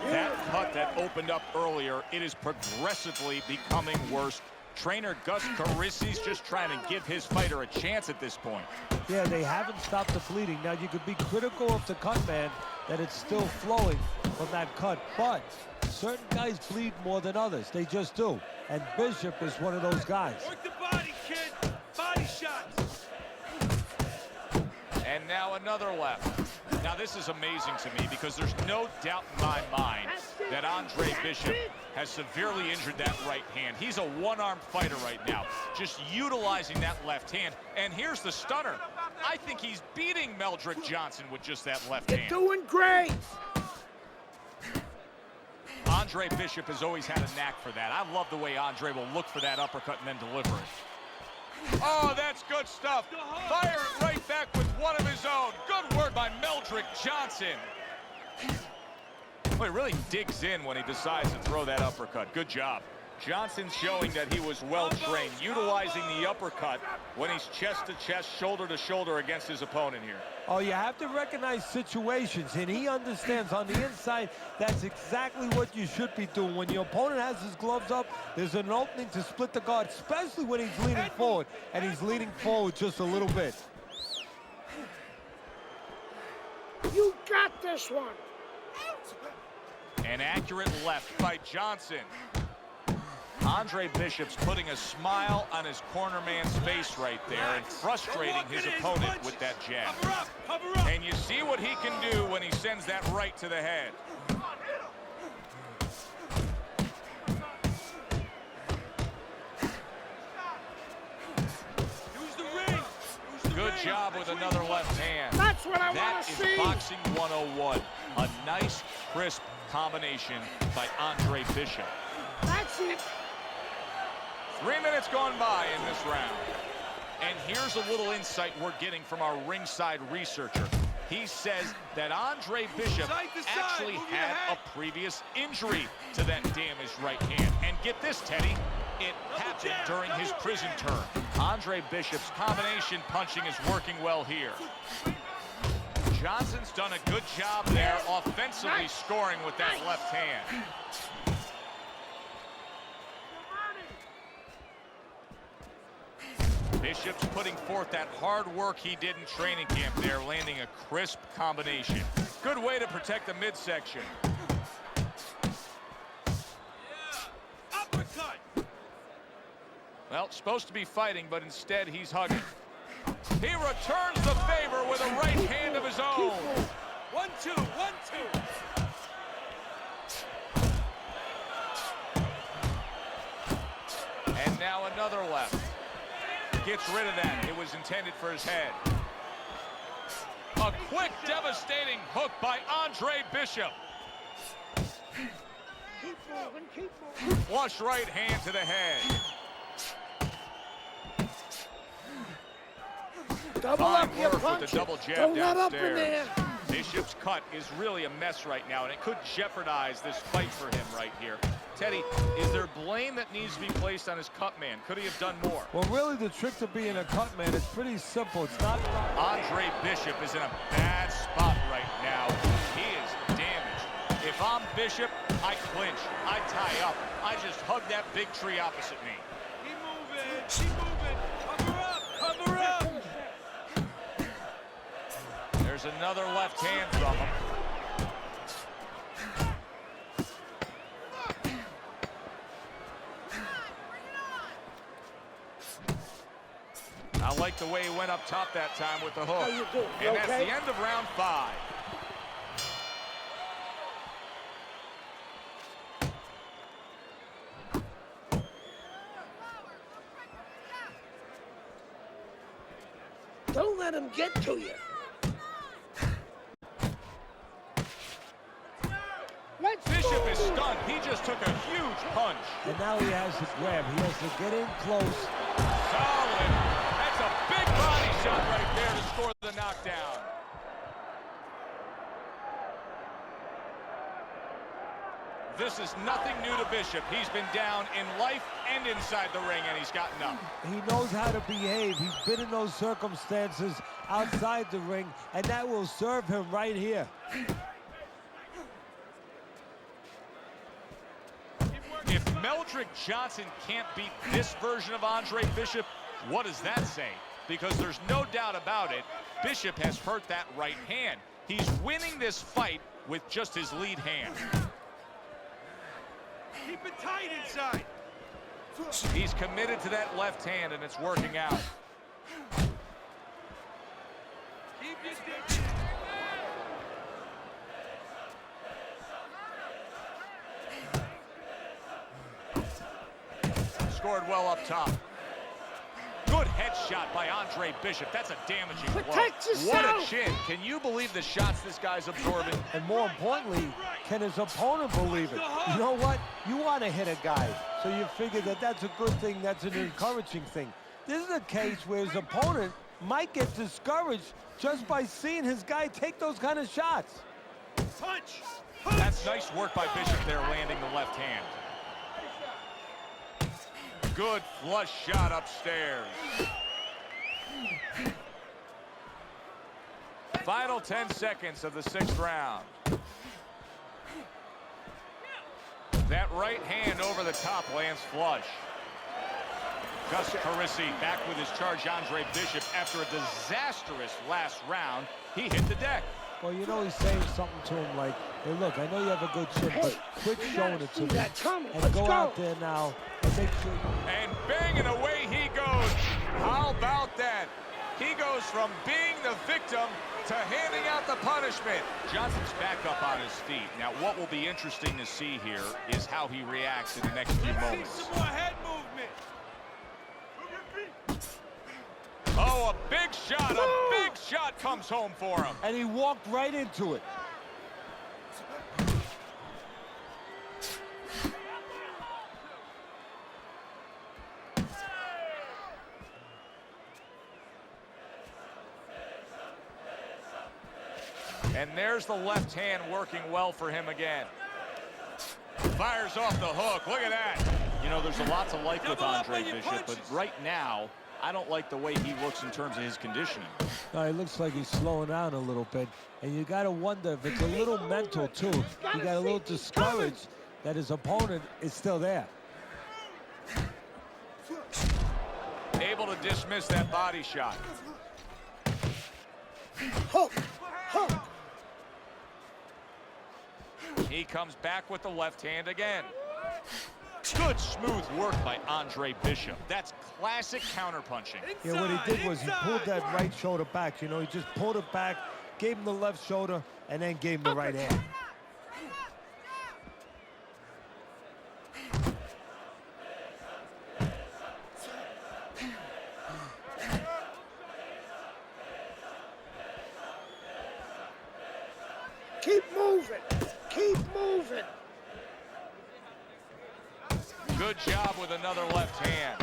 That cut that opened up earlier, it is progressively becoming worse. Trainer Gus Carisi's just trying to give his fighter a chance at this point. Yeah, they haven't stopped the bleeding. Now, you could be critical of the cut, man, that it's still flowing from that cut, but certain guys bleed more than others. They just do. And Bishop is one of those guys. Work the body, kid. Body shots. And now another left. Now this is amazing to me because there's no doubt in my mind that Andre Bishop has severely injured that right hand. He's a one-armed fighter right now, just utilizing that left hand. And here's the stunner. I think he's beating Meldrick Johnson with just that left hand. You're doing great. Andre Bishop has always had a knack for that. I love the way Andre will look for that uppercut and then deliver it. Oh, that's good stuff. Fire it right back with one of his own. Good work by Meldrick Johnson. Well, he really digs in when he decides to throw that uppercut. Good job. Johnson showing that he was well-trained, utilizing the uppercut when he's chest-to-chest, shoulder-to-shoulder against his opponent here. Oh, you have to recognize situations, and he understands on the inside that's exactly what you should be doing. When your opponent has his gloves up, there's an opening to split the guard, especially when he's leaning forward, and he's leaning forward just a little bit. You got this one. An accurate left by Johnson. Andre Bishop's putting a smile on his corner man's face right there and frustrating his opponent with that jab. And you see what he can do when he sends that right to the head. Good job with another left hand. That's what I want to That see. is boxing 101. A nice, crisp combination by Andre Bishop. That's it. 3 minutes gone by in this round. And here's a little insight we're getting from our ringside researcher. He says that Andre Bishop actually had a previous injury to that damaged right hand. And get this, Teddy, it happened during his prison term. Andre Bishop's combination punching is working well here. Johnson's done a good job there offensively scoring with that left hand. Bishop's putting forth that hard work he did in training camp there, landing a crisp combination. Good way to protect the midsection. Uppercut. Well, supposed to be fighting, but instead he's hugging. He returns the favor with a right hand of his own. 1-2, 1-2. And now another left. Gets rid of that. It was intended for his head. A quick, devastating hook by Andre Bishop. Keep moving, keep moving. Flush right hand to the head. Double Fine up your work with punch. the double jab Don't let up in downstairs. there. Bishop's cut is really a mess right now, and it could jeopardize this fight for him right here. Teddy, is there blame that needs to be placed on his cut man? Could he have done more? Well, really, the trick to being a cut man is pretty simple. It's not... Andre Bishop is in a bad spot right now. He is damaged. If I'm Bishop, I clinch, I tie up, I just hug that big tree opposite me. Keep moving, keep moving. Cover up, cover up. There's another left hand from him. I like the way he went up top that time with the hook. How you doing? You And that's okay? the end of round 5. Don't let him get to you. Let's Bishop go. is stunned. He just took a huge punch. And now he has to grab. He has to get in close. Solid. That's a big body shot right there to score the knockdown. This is nothing new to Bishop. He's been down in life and inside the ring, and he's gotten up. He knows how to behave. He's been in those circumstances outside the ring, and that will serve him right here. If Meldrick Johnson can't beat this version of Andre Bishop, what does that say? Because there's no doubt about it, Bishop has hurt that right hand. He's winning this fight with just his lead hand. Keep it tight inside. He's committed to that left hand, and it's working out. Keep your distance. Scored well up top. Good headshot by Andre Bishop. That's a damaging blow. Protect yourself. What a chin. Can you believe the shots this guy's absorbing? And more importantly, can his opponent believe it? You know what? You want to hit a guy, so you figure that that's a good thing, that's an encouraging thing. This is a case where his opponent might get discouraged just by seeing his guy take those kind of shots. Punch. That's nice work by Bishop there, landing the left hand. good flush shot upstairs. Final 10 seconds of the 6th round. That right hand over the top lands flush. Gus Carisi back with his charge. Andre Bishop, after a disastrous last round, he hit the deck. Well, you know he's saying something to him like, hey, look, I know you have a good chin, but quit showing it to me. And go out there now and make sure. And bang, and away he goes. How about that? He goes from being the victim to handing out the punishment. Johnson's back up on his feet. Now, what will be interesting to see here is how he reacts in the next few moments. Some more head movement. Oh, a big shot comes home for him. And he walked right into it. And there's the left hand working well for him again. Fires off the hook. Look at that. You know, there's a lot to like with Andre Bishop, but right now, I don't like the way he looks in terms of his conditioning. No, it looks like he's slowing down a little bit. And you got to wonder if it's a little mental, too. He got a little discouraged that his opponent is still there. Able to dismiss that body shot. Hook! Hook! He comes back with the left hand again. Good smooth work by Andre Bishop. That's classic counterpunching. Yeah, what he did was he pulled that right shoulder back. You know, he just pulled it back, gave him the left shoulder, and then gave him the right hand. Keep moving! Keep moving! Good job with another left hand.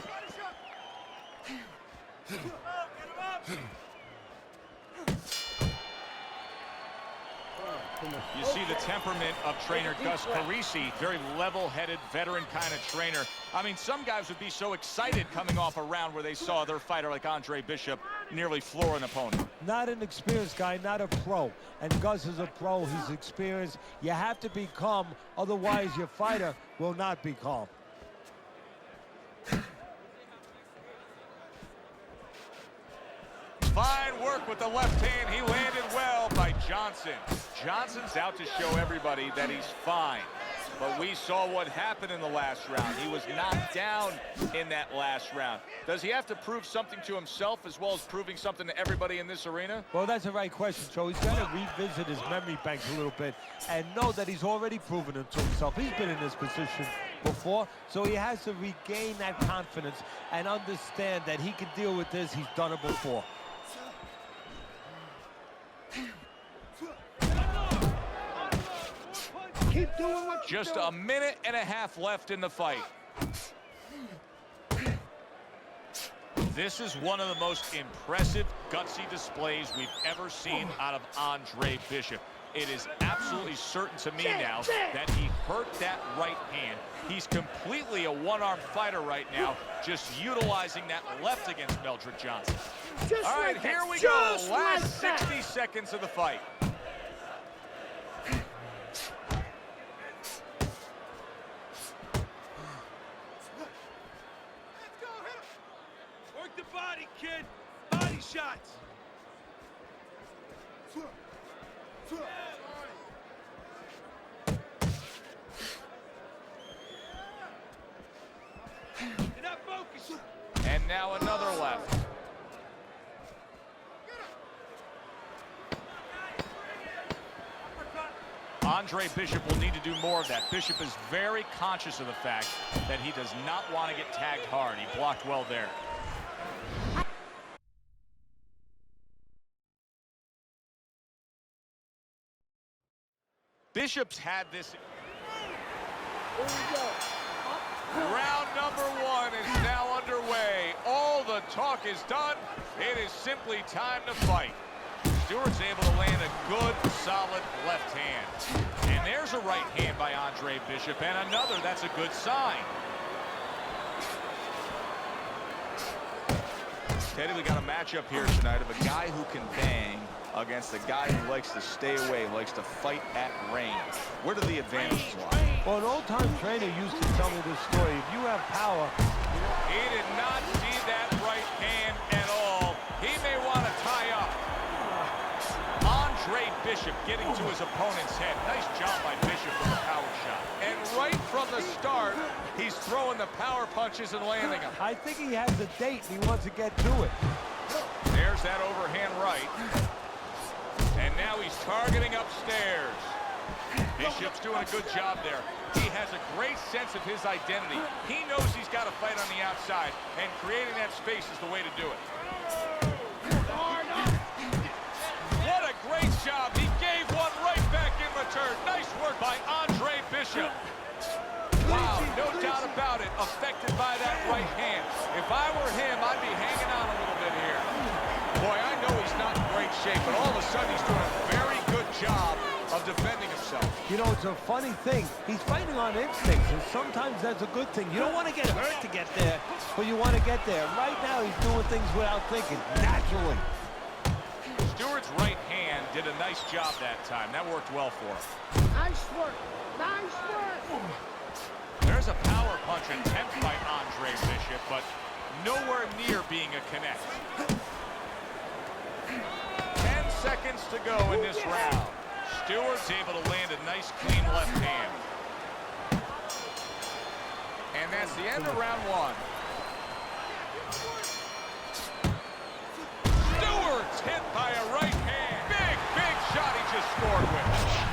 You see the temperament of trainer Gus Carisi, very level-headed, veteran kind of trainer. I mean, some guys would be so excited coming off a round where they saw their fighter like Andre Bishop nearly floor an opponent. Not an experienced guy, not a pro. And Gus is a pro, he's experienced. You have to be calm, otherwise your fighter will not be calm. Fine work with the left hand. He landed well by Johnson. Johnson's out to show everybody that he's fine. But we saw what happened in the last round. He was knocked down in that last round. Does he have to prove something to himself as well as proving something to everybody in this arena? Well, that's the right question, Joe. He's got to revisit his memory banks a little bit and know that he's already proven it to himself. He's been in this position before, so he has to regain that confidence and understand that he can deal with this. He's done it before. Keep doing what you're Just doing. a minute and a half left in the fight. This is one of the most impressive, gutsy displays we've ever seen out of Andre Bishop. It is absolutely certain to me now that he hurt that right hand. He's completely a one-arm fighter right now, just utilizing that left against Meldrick Johnson. Just All right, like here that. we go. Just Last like that. 60 seconds of the fight. Work the body, kid. Body shots. You're not focused. And now another left. Andre Bishop will need to do more of that. Bishop is very conscious of the fact that he does not want to get tagged hard. He blocked well there. Bishop's had this. Here we go. Round number one is now underway. All the talk is done. It is simply time to fight. Stewart's able to land a good, solid left hand. And there's a right hand by Andre Bishop, and another. That's a good sign. Teddy, we got a matchup here tonight of a guy who can bang against a guy who likes to stay away, likes to fight at range. Where do the advantages lie? Well, an old-time trainer used to tell me this story. If you have power... He did not see that right hand at all. He may want to tie up. Andre Bishop getting to his opponent's head. Nice job by Bishop with a power shot. And right from the start, he's throwing the power punches and landing them. I think he has a date and he wants to get to it. There's that overhand right. And now he's targeting upstairs. Bishop's doing a good job there. He has a great sense of his identity. He knows he's got to fight on the outside, and creating that space is the way to do it. What a great job. He gave one right back in return. Nice work by Andre Bishop. Wow, no doubt about it. Affected by that right hand. If I were him, I'd be hanging on a little bit here. Boy, I know he's not in great shape, but all of a sudden he's doing a very good job of defending himself. You know, it's a funny thing. He's fighting on instincts, and sometimes that's a good thing. You don't want to get hurt to get there, but you want to get there. Right now, he's doing things without thinking, naturally. Stewart's right hand did a nice job that time. That worked well for him. Nice work. Nice work. There's a power punch attempt by Andre Bishop, but nowhere near being a connect. 10 seconds to go in this round. Stewart's able to land a nice, clean left hand. And that's the end of round one. Stewart's hit by a right hand. Big shot he just scored with.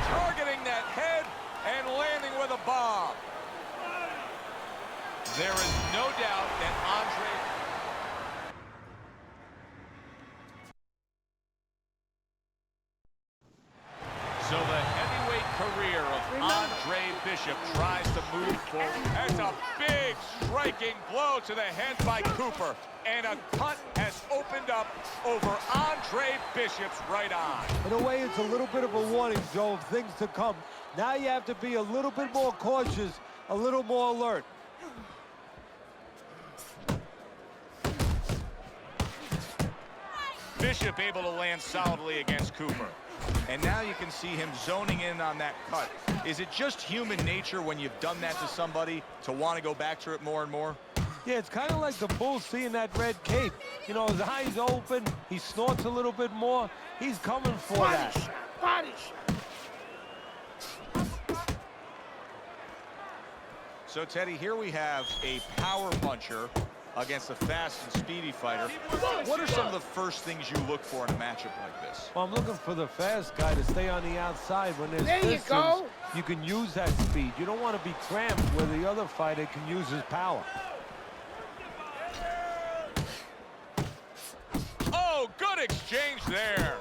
Targeting that head and landing with a bomb. There is no doubt that Andre... So the heavyweight career of Andre Bishop tries to move forward. That's a big striking blow to the head by Cooper. And a cut has opened up over Andre Bishop's right eye. In a way, it's a little bit of a warning, Joe, of things to come. Now you have to be a little bit more cautious, a little more alert. Bishop able to land solidly against Cooper. And now you can see him zoning in on that cut. Is it just human nature when you've done that to somebody to want to go back to it more and more? Yeah, it's kind of like the bull seeing that red cape. You know, his eyes open, he snorts a little bit more. He's coming for that. Body shot. So, Teddy, here we have a power puncher against a fast and speedy fighter. What are some of the first things you look for in a matchup like this? Well, I'm looking for the fast guy to stay on the outside. When there's There you distance, go. you can use that speed. You don't want to be cramped where the other fighter can use his power. Oh, good exchange there.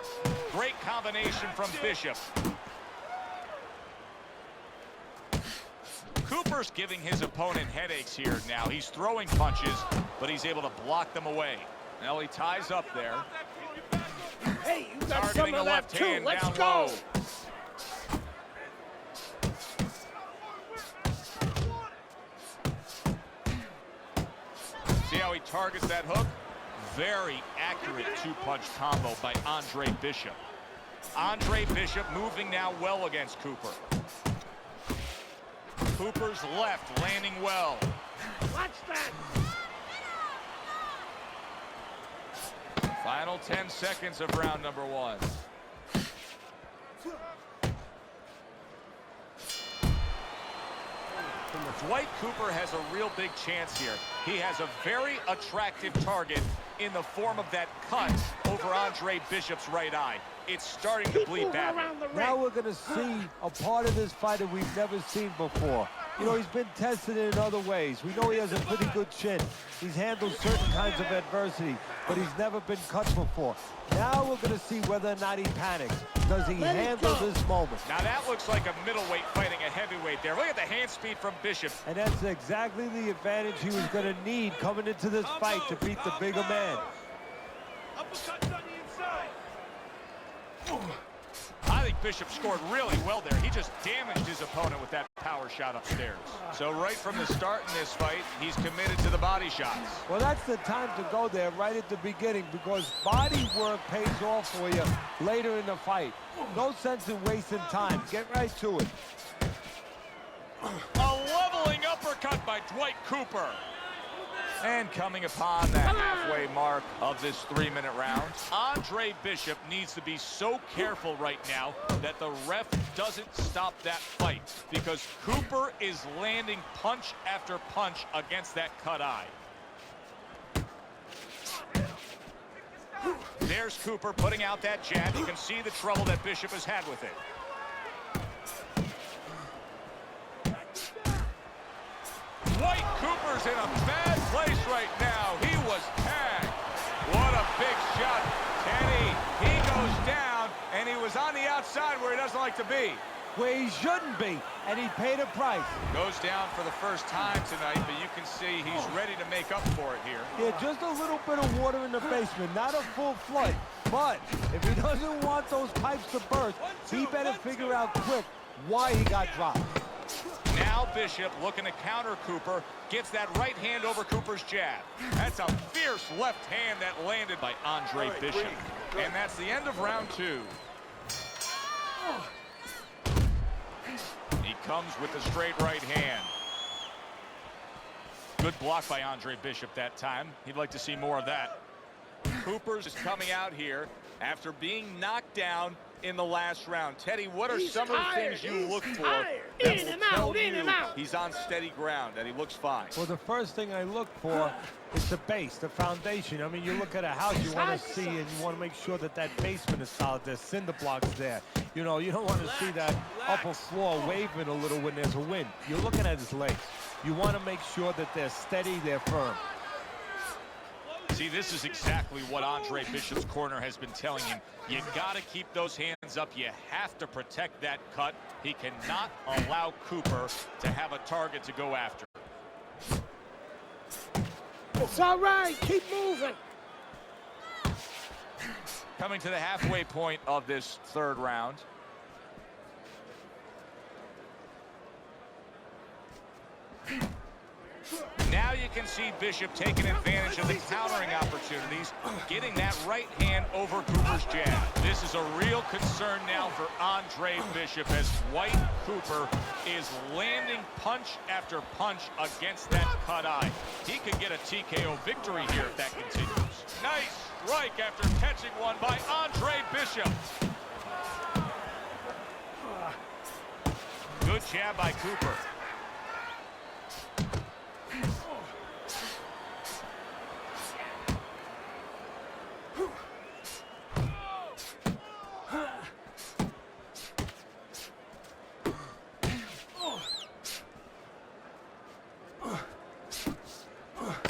Great combination from Bishop. Cooper's giving his opponent headaches here now. He's throwing punches, but he's able to block them away. Now he ties up there. Hey, you got Targeting some of the that left too. hand Let's down go. low. See how he targets that hook? Very accurate two-punch combo by Andre Bishop. Andre Bishop moving now well against Cooper. Cooper's left landing well. Watch that. Final 10 seconds of round number one. Dwight Cooper has a real big chance here. He has a very attractive target in the form of that cut over Andre Bishop's right eye. It's starting to bleed badly. Now we're going to see a part of this fighter we've never seen before. You know, he's been tested in other ways. We know he has a pretty good chin. He's handled certain kinds of adversity, but he's never been cut before. Now we're going to see whether or not he panics. Does he handle this moment? Now that looks like a middleweight fighting a heavyweight there. Look at the hand speed from Bishop. And that's exactly the advantage he was going to need coming into this fight to beat the bigger man. Uppercuts on the inside. I think Bishop scored really well there. He just damaged his opponent with that power shot upstairs. So right from the start in this fight, he's committed to the body shots. Well, that's the time to go there right at the beginning, because body work pays off for you later in the fight. No sense in wasting time. Get right to it. A leveling uppercut by Dwight Cooper. And coming upon the halfway mark of this 3-minute round, Andre Bishop needs to be so careful right now that the ref doesn't stop that fight, because Cooper is landing punch after punch against that cut eye. There's Cooper putting out that jab. You can see the trouble that Bishop has had with it. Dwight Cooper's in a bad place right now. He was tagged. What a big shot. Teddy, he goes down, and he was on the outside where he doesn't like to be. Where he shouldn't be, and he paid a price. Goes down for the first time tonight, but you can see he's ready to make up for it here. Yeah, just a little bit of water in the basement, not a full flood. But if he doesn't want those pipes to burst, he better figure out quick why he got dropped. Now Bishop looking to counter Cooper, gets that right hand over Cooper's jab. That's a fierce left hand that landed by Andre Bishop. And that's the end of round 2. He comes with the straight right hand. Good block by Andre Bishop that time. He'd like to see more of that. Cooper's is coming out here after being knocked down in the last round. Teddy, what are some of the things you look for that will tell you he's on steady ground, that he looks fine? Well, the first thing I look for is the base, the foundation. I mean, you look at a house, you want to see and you want to make sure that that basement is solid. There's cinder blocks there. You know, you don't want to see that upper floor waving a little when there's a wind. You're looking at his legs. You want to make sure that they're steady, they're firm. See, this is exactly what Andre Bishop's corner has been telling him. You got to keep those hands up. You have to protect that cut. He cannot allow Cooper to have a target to go after. It's all right. Keep moving. Coming to the halfway point of this 3rd round. Now you can see Bishop taking advantage of the countering opportunities, getting that right hand over Cooper's jab. This is a real concern now for Andre Bishop, as Dwight Cooper is landing punch after punch against that cut eye. He could get a TKO victory here if that continues. Nice strike after catching one by Andre Bishop. Good jab by Cooper.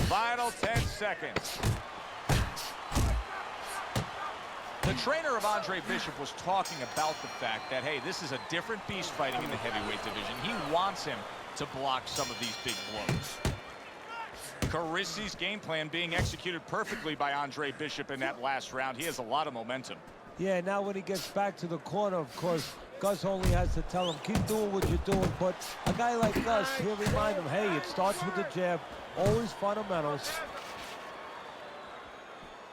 Final 10 seconds. The trainer of Andre Bishop was talking about the fact that, hey, this is a different beast fighting in the heavyweight division. He wants him to block some of these big blows. Carisi's game plan being executed perfectly by Andre Bishop in that last round. He has a lot of momentum. Yeah, now when he gets back to the corner, of course, Gus only has to tell him, keep doing what you're doing. But a guy like Gus, he'll remind him, hey, it starts with the jab, always fundamentals.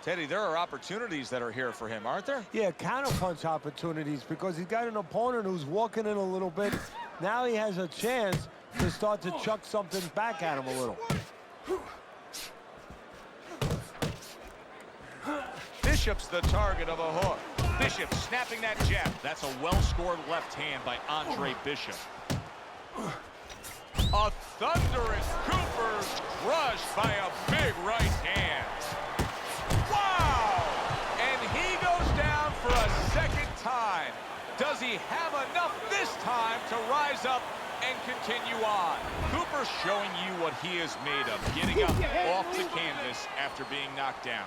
Teddy, there are opportunities that are here for him, aren't there? Yeah, counterpunch opportunities, because he's got an opponent who's walking in a little bit. Now he has a chance to start to chuck something back at him a little. Bishop's the target of a hook. Bishop snapping that jab. That's a well-scored left hand by Andre Bishop. A thunderous Cooper's crushed by a big right hand. Wow! And he goes down for a 2nd time. Does he have enough this time to rise up and continue on? Cooper showing you what he is made of, getting up off the canvas after being knocked down.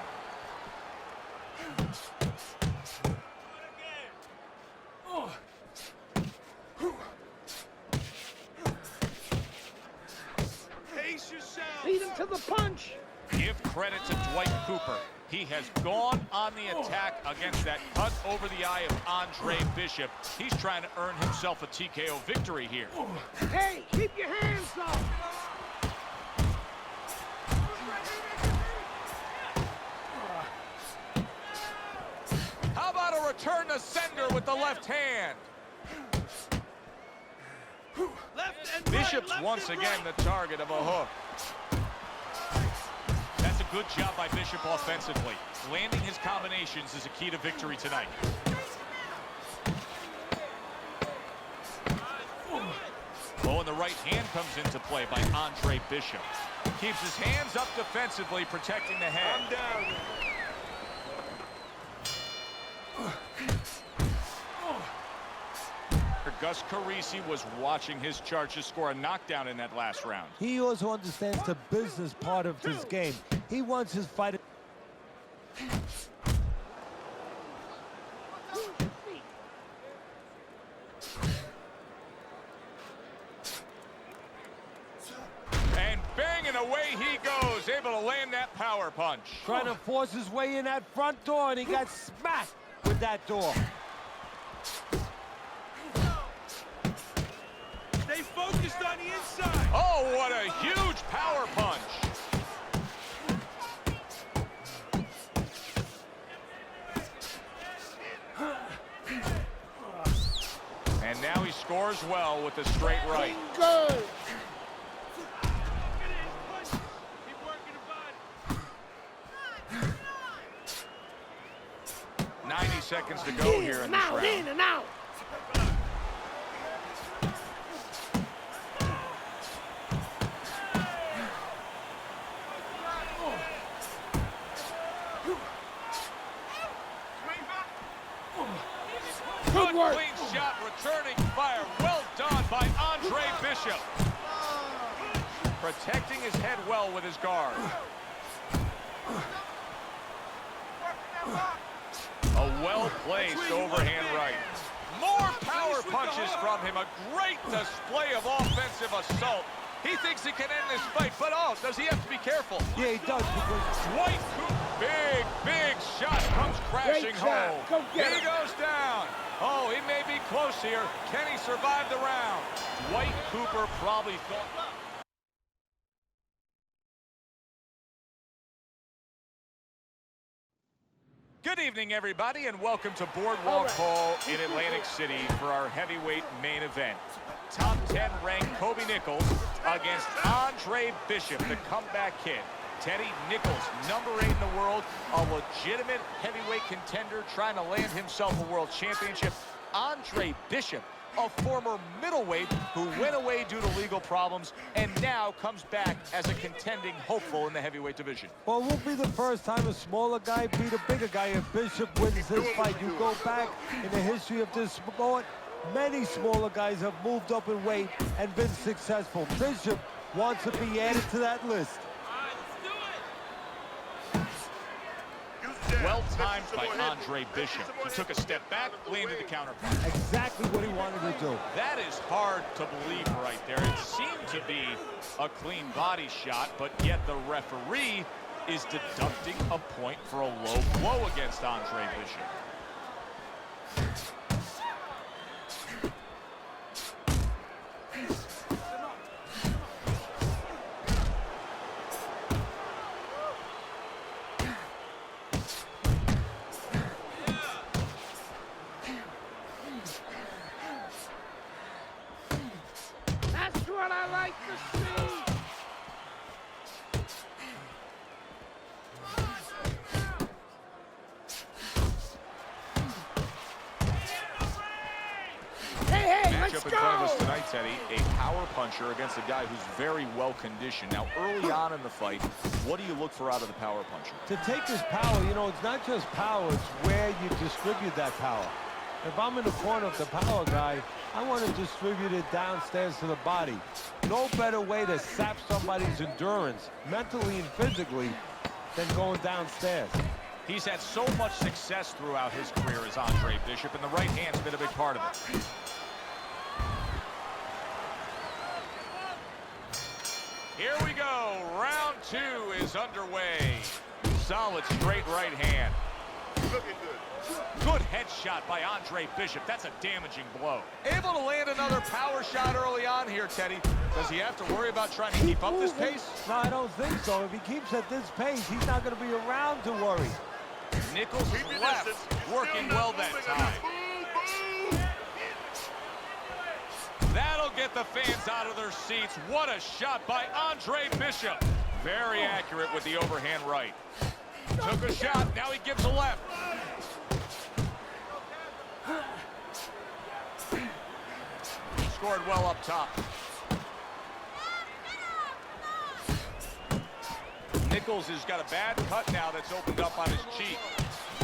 Lead him to the punch. Give credit to Dwight Cooper. He has gone on the attack against that cut over the eye of Andre Bishop. He's trying to earn himself a TKO victory here. Hey, keep your hands up. How about a return to sender with the left hand? Bishop's once again the target of a hook. That's a good job by Bishop offensively. Landing his combinations is a key to victory tonight. Oh, and the right hand comes into play by Andre Bishop. Keeps his hands up defensively, protecting the head. I'm down. Gus Carisi was watching his chart to score a knockdown in that last round. He also understands the business part of this game. He wants his fighter. And banging away he goes, able to land that power punch. Trying to force his way in that front door, and he got smacked with that door. Stay focused on the inside. Oh, what a huge power punch. And now he scores well with the straight right. Good. 90 seconds to go here in this round. In and out. Good clean shot, returning fire. Well done by Andre Bishop. Protecting his head well with his guard. A well-placed overhand right. More power punches from him. A great display of offensive assault. He thinks he can end this fight, but oh, does he have to be careful? Yeah, he does, because Dwight Cooper, big shot comes crashing home. Go get He him. goes down. Oh, he may be close here. Can he survive the round? Dwight Cooper probably thought... Good evening, everybody, and welcome to Boardwalk Hall in Atlantic City for our heavyweight main event. Top 10 ranked Kobe Nichols against Andre Bishop, the comeback kid. Teddy Nichols, number 8 in the world, a legitimate heavyweight contender trying to land himself a world championship. Andre Bishop, a former middleweight who went away due to legal problems and now comes back as a contending hopeful in the heavyweight division. well, it won't be the first time a smaller guy beat a bigger guy if Bishop wins this fight. You go back in the history of this sport, many smaller guys have moved up in weight and been successful. Bishop wants to be added to that list. Well timed by Andre Bishop. He took a step back, landed the counter punch. Exactly what he wanted to do. That is hard to believe right there. It seemed to be a clean body shot, but yet the referee is deducting a point for a low blow against Andre Bishop. That's what I like to see. Hey, let's Matchup in go. front of us tonight, Teddy, a power puncher against a guy who's very well conditioned. Now, early on in the fight, what do you look for out of the power puncher? To take his power, you know, it's not just power, it's where you distribute that power. If I'm in the corner of the power guy, I want to distribute it downstairs to the body. No better way to sap somebody's endurance, mentally and physically, than going downstairs. He's had so much success throughout his career as Andre Bishop, and the right hand's been a big part of it. Here we go. Round 2 is underway. Solid straight right hand. Looking good. Good headshot by Andre Bishop. That's a damaging blow. Able to land another power shot early on here, Teddy. Does he have to worry about trying to keep up this pace? No, I don't think so. If he keeps at this pace, he's not going to be around to worry. Nichols Keep your left, distance. You're working still well not that moving time. enough. Boom, boom. That'll get the fans out of their seats. What a shot by Andre Bishop. Very accurate with the overhand right. Took a shot, now he gives a left. Scored well up top. Nichols has got a bad cut now that's opened up on his cheek.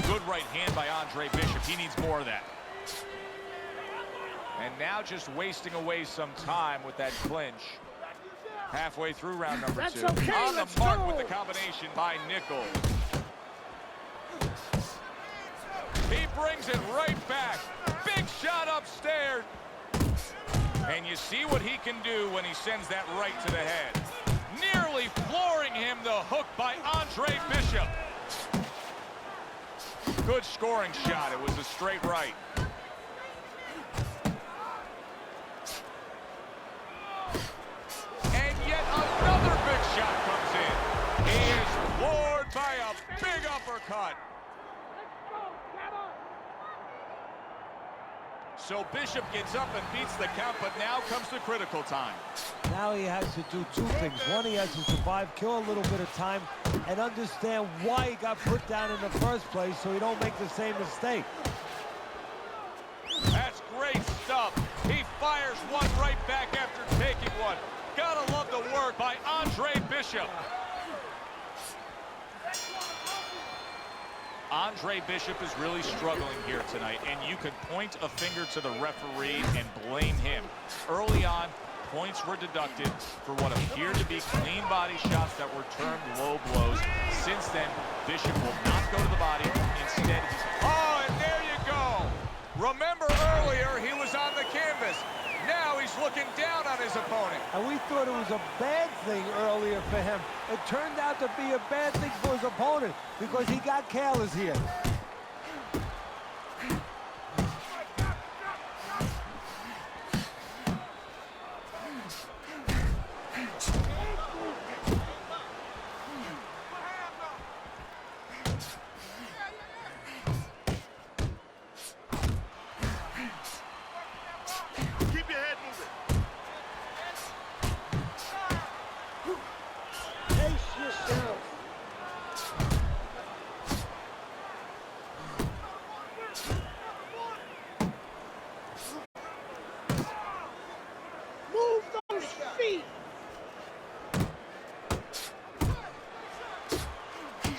Good right hand by Andre Bishop. He needs more of that. And now just wasting away some time with that clinch. Halfway through round number That's 2. okay, On the let's mark go. with the combination by Nichols. He brings it right back. Big shot upstairs. And you see what he can do when he sends that right to the head. Nearly flooring him, the hook by Andre Bishop. Good scoring shot. It was a straight right. And yet another big shot comes in. He is floored by a big uppercut. So Bishop gets up and beats the count, but now comes the critical time. Now he has to do 2 things. One, he has to survive, kill a little bit of time, and understand why he got put down in the first place so he don't make the same mistake. That's great stuff. He fires one right back after taking one. Gotta love the work by Andre Bishop. Andre Bishop is really struggling here tonight, and you could point a finger to the referee and blame him. Early on, points were deducted for what appeared to be clean body shots that were termed low blows. Since then, Bishop will not go to the body. Instead, oh, and there you go. Remember earlier, he was on the canvas. Now he's looking down on his opponent. And we thought it was a bad thing earlier for him. It turned out to be a bad thing for his opponent because he got careless here. Keep your head moving. Pace yourself. Move those feet.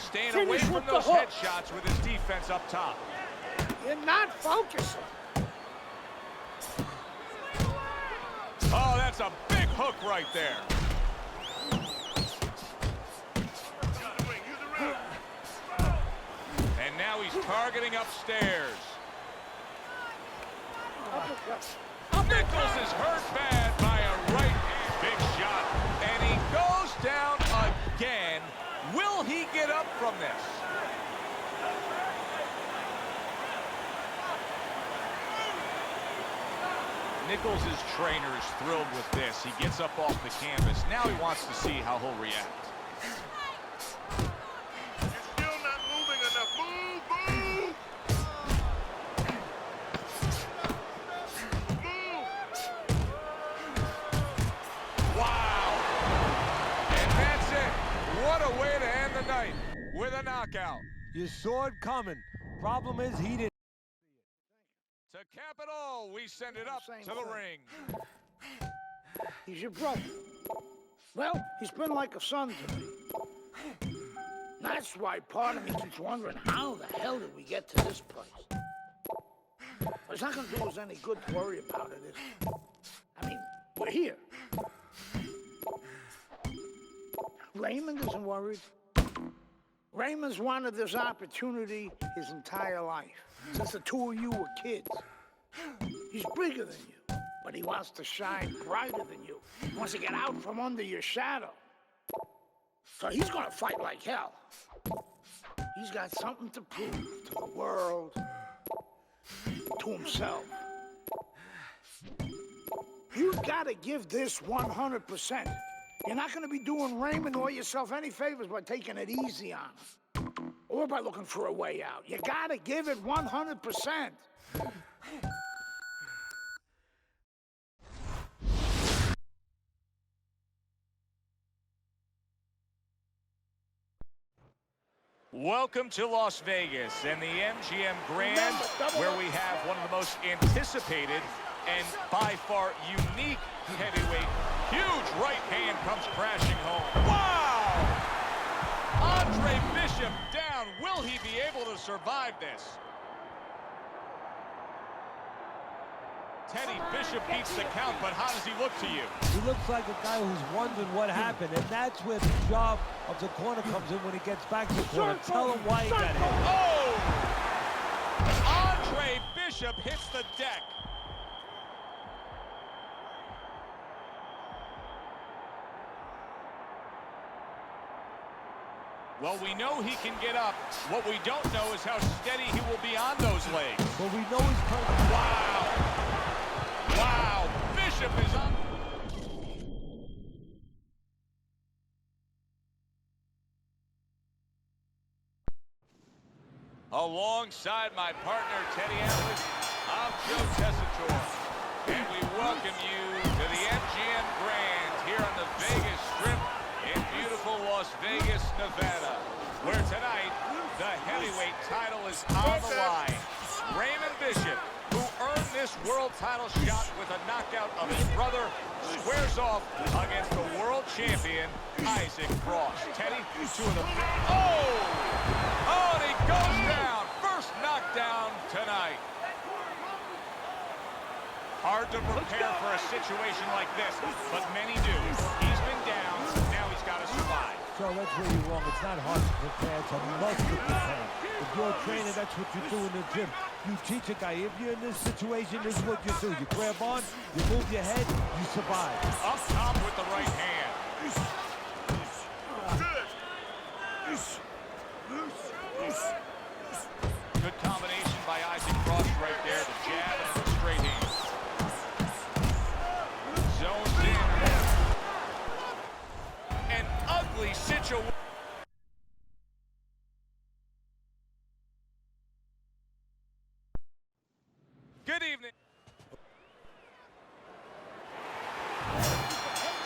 Staying away Finish from with the those hook. headshots with his defense up top. You're not focusing. Oh, that's a big hook right there. And now he's targeting upstairs. Nichols is hurt bad by a right hand. Big shot. And he goes down again. Will he get up from this? Nichols' trainer is thrilled with this. He gets up off the canvas. Now he wants to see how he'll react. You're still not moving enough. Move, move. Move. Wow. And that's it. What a way to end the night with a knockout. You saw it coming. Problem is he didn't. To cap it all, we send it up to the ring. He's your brother. Well, he's been like a son to me. That's why part of me keeps wondering how the hell did we get to this place? It's not going to do us any good to worry about it, is it? I mean, we're here. Raymond isn't worried. Raymond's wanted this opportunity his entire life, since the 2 of you were kids. He's bigger than you, but he wants to shine brighter than you. He wants to get out from under your shadow. So he's gonna fight like hell. He's got something to prove to the world, to himself. You've got to give this 100%. You're not going to be doing Raymond or yourself any favors by taking it easy on him. Or by looking for a way out. You got to give it 100%. Welcome to Las Vegas and the MGM Grand, where we have one of the most anticipated and by far unique heavyweight. Huge right hand comes crashing home. Wow! Andre Bishop down. Will he be able to survive this? Teddy Bishop beats the count, but how does he look to you? He looks like a guy who's wondering what happened, and that's where the job of the corner comes in when he gets back to the corner. Tell him why he got hit. Oh! Andre Bishop hits the deck. Well, we know he can get up. What we don't know is how steady he will be on those legs. But we know he's coming. Wow! Wow! Bishop is on. Alongside my partner, Teddy Atlas, I'm Joe Tessitore. And we welcome you to the MGM Grand here on the Vegas Strip in beautiful Las Vegas, Nevada, where tonight the heavyweight title is on the line. Raymond Bishop, who earned this world title shot with a knockout of his brother, squares off against the world champion, Isaac Frost. Teddy, two of the... Oh! Oh, and he goes down. First knockdown tonight. Hard to prepare for a situation like this, but many do. He's been down, now he's got to survive. So that's where you're wrong. It's not hard to prepare, it's a must to prepare. If you're a trainer, that's what you do in the gym. You teach a guy, if you're in this situation, this is what you do. You grab on, you move your head, you survive. Up top with the right hand. Good combination by Isaac Frost right there. The jab and the straight hand. Zones in. An ugly situation. Good evening.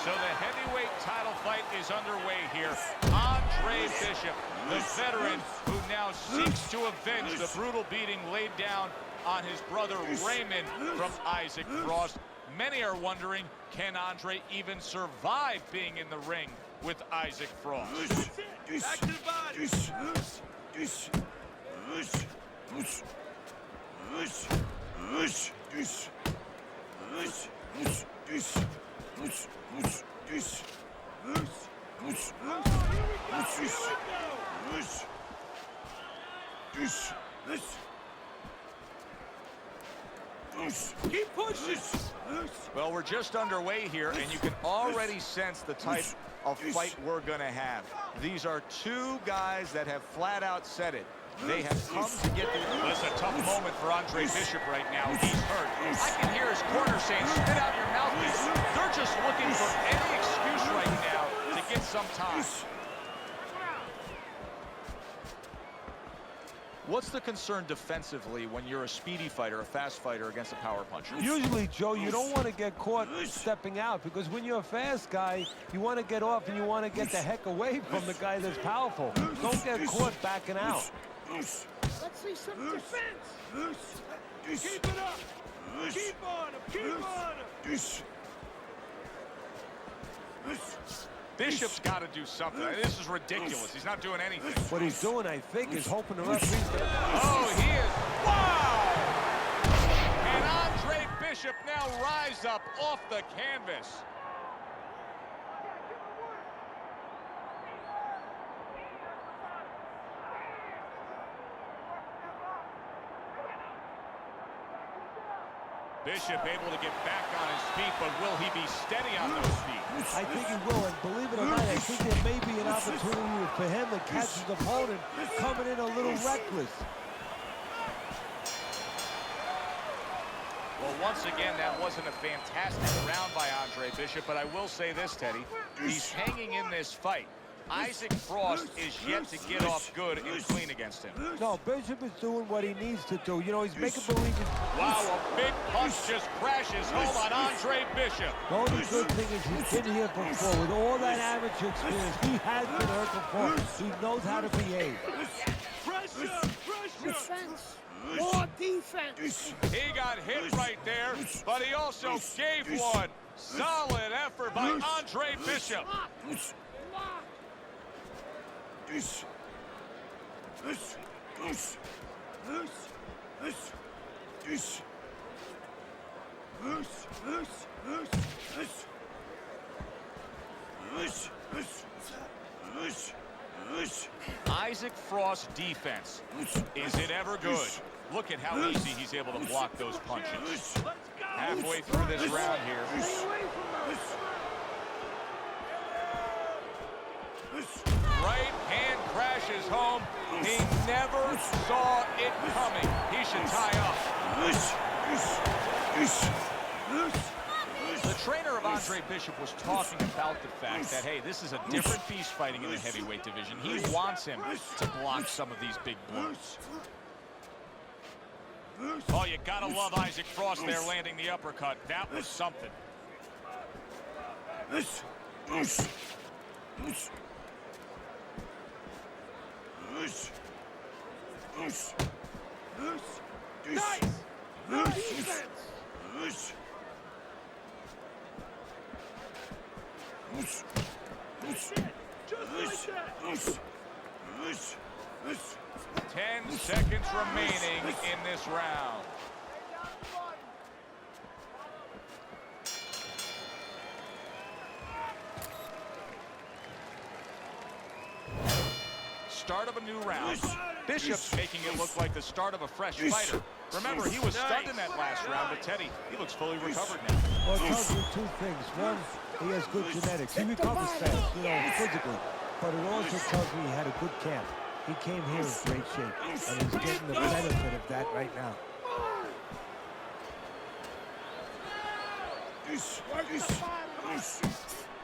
So the heavyweight title fight is underway here. Andre Bishop, the veteran who now seeks to avenge the brutal beating laid down on his brother Raymond from Isaac Frost. Many are wondering, can Andre even survive being in the ring with Isaac Frost? Back to the body. Keep pushing. Well, we're just underway here, and you can already sense the type of fight we're going to have. These are two guys that have flat out said it. They have come to get the... This is a tough moment for Andre Bishop right now. He's hurt. I can hear his corner saying, spit out your mouthpiece. They're just looking for any excuse right now to get some time. What's the concern defensively when you're a speedy fighter, a fast fighter against a power puncher? Usually, Joe, you don't want to get caught stepping out because when you're a fast guy, you want to get off and you want to get the heck away from the guy that's powerful. Don't get caught backing out. Let's see some defense. Keep it up. Keep on him. Keep on him. Bishop's got to do something. This is ridiculous. He's not doing anything. What he's doing, I think, is hoping the referee's going to... Oh, he is. Wow! And Andre Bishop now rise up off the canvas. Bishop able to get back on his feet, but will he be steady on those feet? I think he will, and believe it or not, I think there may be an opportunity for him to catch his opponent coming in a little reckless. Well, once again, that wasn't a fantastic round by Andre Bishop, but I will say this, Teddy. He's hanging in this fight. Isaac Frost is yet to get off good and clean against him. No, Bishop is doing what he needs to do. You know, he's making believe. Wow, a big punch just crashes home on Andre Bishop. The only good thing is he's been here before. With all that amateur experience, he has been hurt before. He knows how to behave. Defense. More defense. He got hit right there, but he also gave one. Solid effort by Andre Bishop. Isaac Frost's defense. Is it ever good? Look at how easy he's able to block those punches. Halfway through this round here. Right hand crashes home. He never saw it coming. He should tie up. The trainer of Andre Bishop was talking about the fact that, hey, this is a different beast fighting in the heavyweight division. He wants him to block some of these big blows. Oh, you gotta love Isaac Frost there landing the uppercut. That was something. Nice. 10 seconds remaining in this round. Start of a new round. Bishop's making it look like the start of a fresh fighter. Remember, he was stunned in that last round, but Teddy, he looks fully recovered now. Well, it tells you two things. One, he has good genetics. He recovers fast, you know, physically. But it also tells me he had a good camp. He came here in great shape, and he's getting the benefit of that right now.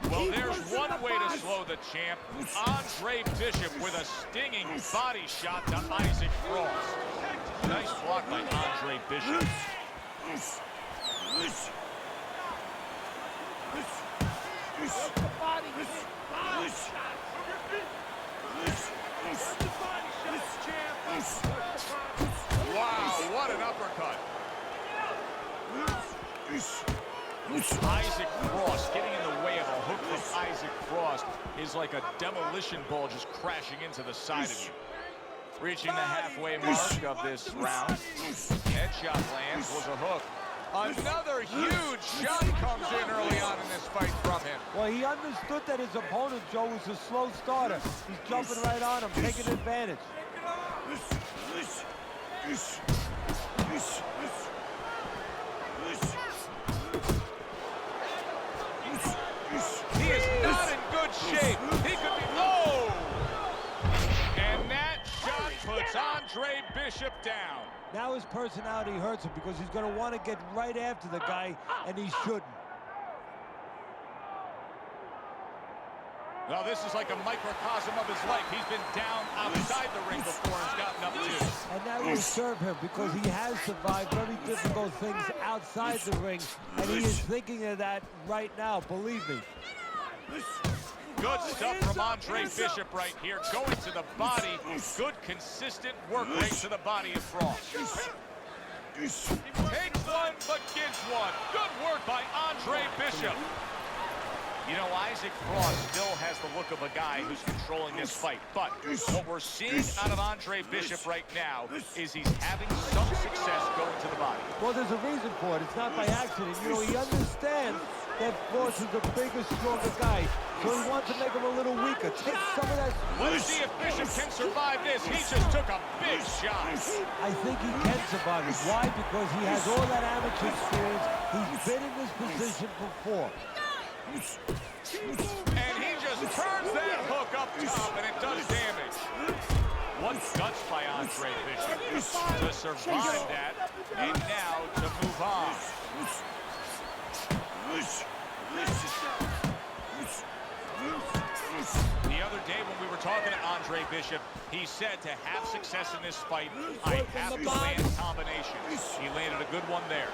Well, there's one way to slow the champ. Andre Bishop with a stinging body shot to Isaac Frost. Nice block by Andre Bishop. Wow, what an uppercut. Isaac Frost getting in the way of a hook from Isaac Frost is like a demolition ball just crashing into the side of you. Reaching the halfway mark of this round. Headshot lands, was a hook. Another huge shot comes in early on in this fight from him. Well, he understood that his opponent, Joe, was a slow starter. He's jumping right on him, taking advantage. He is not in good shape. He could be low. And that shot puts Andre Bishop down. Now his personality hurts him because he's going to want to get right after the guy, and he shouldn't. Well, this is like a microcosm of his life. He's been down outside the ring before and gotten up too. And that will serve him because he has survived very difficult things outside the ring, and he is thinking of that right now, believe me. Good stuff from Andre Bishop right here. Going to the body. Good, consistent work right to the body of Frost. Takes one, but gives one. Good work by Andre Bishop. You know, Isaac Frost still has the look of a guy who's controlling this fight. But what we're seeing out of Andre Bishop right now is he's having some success going to the body. Well, there's a reason for it. It's not by accident. You know, he understands that Frost is a bigger, stronger guy, so he wants to make him a little weaker. Take some of that. Let's see if Bishop can survive this. He just took a big shot. I think he can survive it. Why? Because he has all that amateur experience. He's been in this position before. And he just turns that hook up top, and it does damage. What guts by Andre Bishop to survive that, and now to move on. The other day when we were talking to Andre Bishop, he said to have success in this fight, I have to land combinations. He landed a good one there.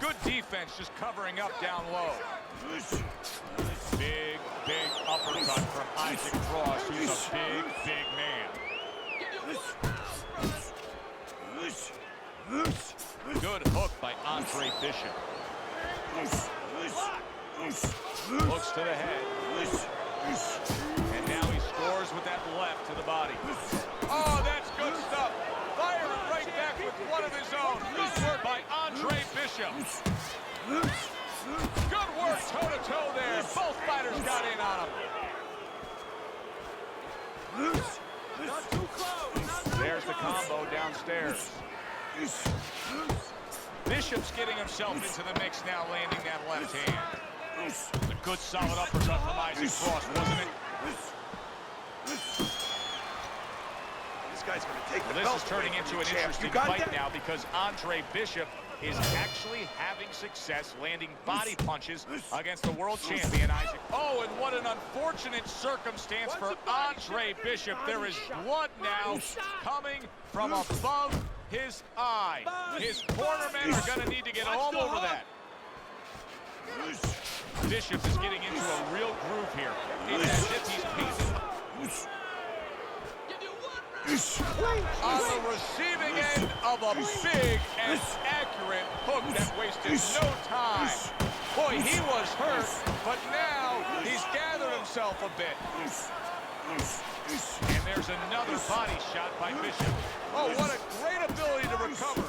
Good defense, just covering up down low. Big, big uppercut from Isaac Frost, who's a big, big man. Good hook by Andre Bishop. Looks to the head. And now he scores with that left to the body. Oh, that's good stuff. Firing right back with one of his own. Good work by Andre Bishop. Good work toe-to-toe there. Both fighters got in on him. Not too close. There's the combo downstairs. Bishop's getting himself into the mix now, landing that left hand. A good solid uppercut from Isaac Frost, wasn't it? This guy's going to take the This belt is turning away into from an the champ. interesting You got fight that? now because Andre Bishop is actually having success landing body punches against the world champion Isaac. Oh, and what an unfortunate circumstance for Andre Bishop. There is blood now coming from above his eye. His cornermen are going to need to get all over that. Bishop is getting into a real groove here. It's as if he's pacing. On the receiving end of a big and accurate hook that wasted no time. Boy, he was hurt, but now he's gathered himself a bit. And there's another body shot by Bishop. Oh, what a great ability to recover.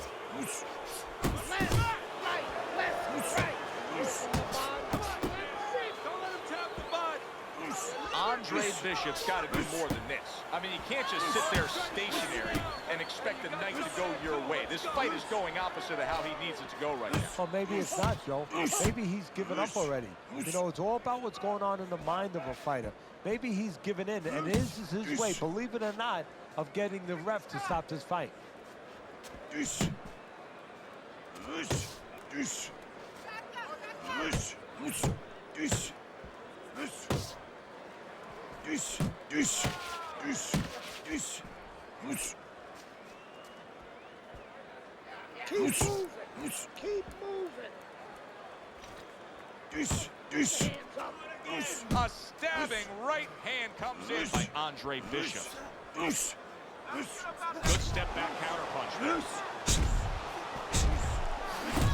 Andre Bishop's got to do more than this. I mean, you can't just sit there stationary and expect the night to go your way. This fight is going opposite of how he needs it to go right now. Well, maybe it's not, Joe. Maybe he's given up already. You know, it's all about what's going on in the mind of a fighter. Maybe he's given in, and this is his way, believe it or not, of getting the ref to stop this fight. Keep moving. Keep moving. Hands up. A stabbing right hand comes in by Andre Bishop. Good step back counter punch.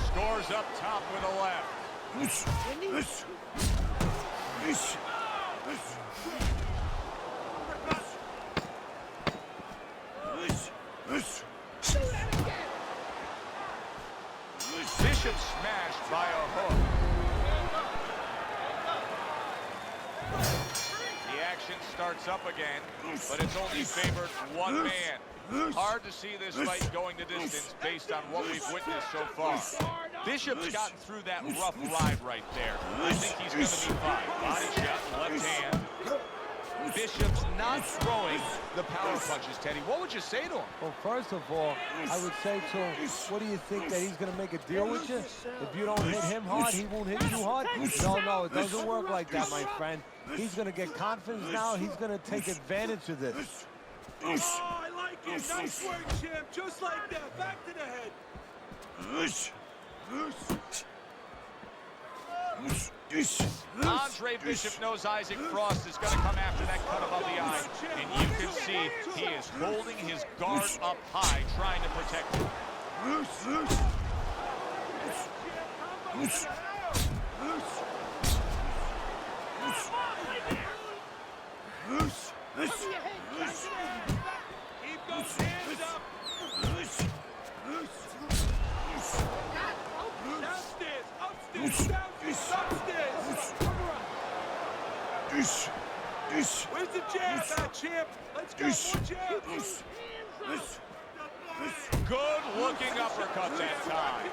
Scores up top with a left. Bishop smashed by a hook. The action starts up again, but it's only favored one man. Hard to see this fight going the distance based on what we've witnessed so far. Bishop's gotten through that rough ride right there. I think he's going to be fine. Body shot, left hand. Bishop's not throwing the power punches, Teddy. What would you say to him? Well, first of all, I would say to him, what do you think, that he's going to make a deal with you? If you don't hit him hard, he won't hit you hard? No, it doesn't work like that, my friend. He's going to get confidence now. He's going to take advantage of this. Oh, I like it. Nice work, champ. Just like that. Back to the head. Andre Bishop knows Isaac Frost is going to come after that cut above the eye, and you can see he is holding his guard up high, trying to protect him. Where's the jab, champ? Let's go, more jabs. Good looking uppercut that time.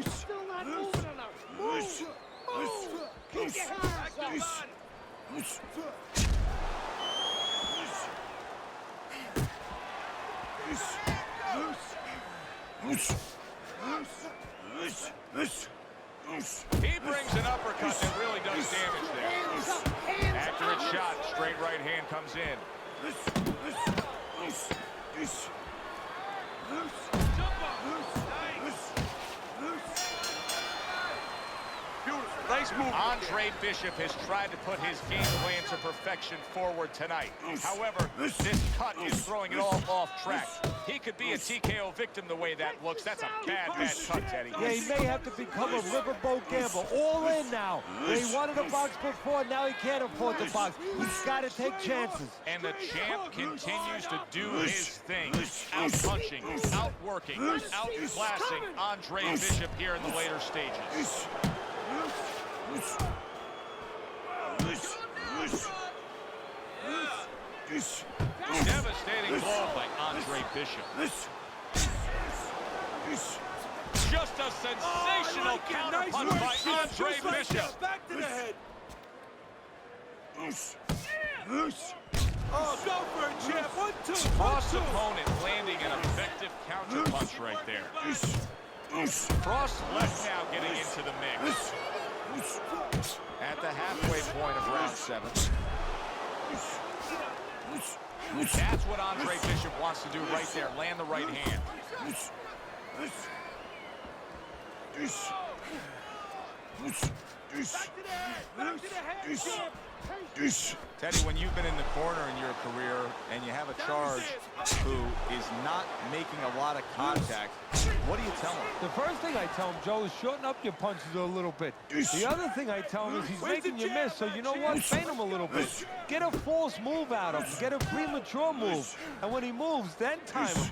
Still not moving enough. Move. Keep your hands up. He brings an uppercut that really does damage there. Accurate shot. Straight right hand comes in. Nice move. Andre Bishop has tried to put his game plan to perfection forward tonight. However, this cut is throwing it all off track. He could be a TKO victim the way that looks. That's a bad cut, Teddy. Yeah, he may have to become a riverboat gambler. All in now. He wanted to box before, now he can't afford to box. He's got to take chances. And the champ continues to do his thing. Out-punching, out-working, outclassing Andre Bishop here in the later stages. Devastating blow by Andre Bishop. Just a sensational counterpunch by Andre Bishop. Back to the head. Oh, go for it, champ. 1, 2. Frost opponent landing an effective counterpunch right there. Frost left now getting into the mix. At the halfway point of round 7. That's what Andre Bishop wants to do right there. Land the right hand. Back to the head, champ. Teddy, when you've been in the corner in your career and you have a charge who is not making a lot of contact, what do you tell him? The first thing I tell him, Joe, is shorten up your punches a little bit. The other thing I tell him is he's making you miss, so you know what? Feint him a little bit. Get a false move out of him. Get a premature move. And when he moves, then time him.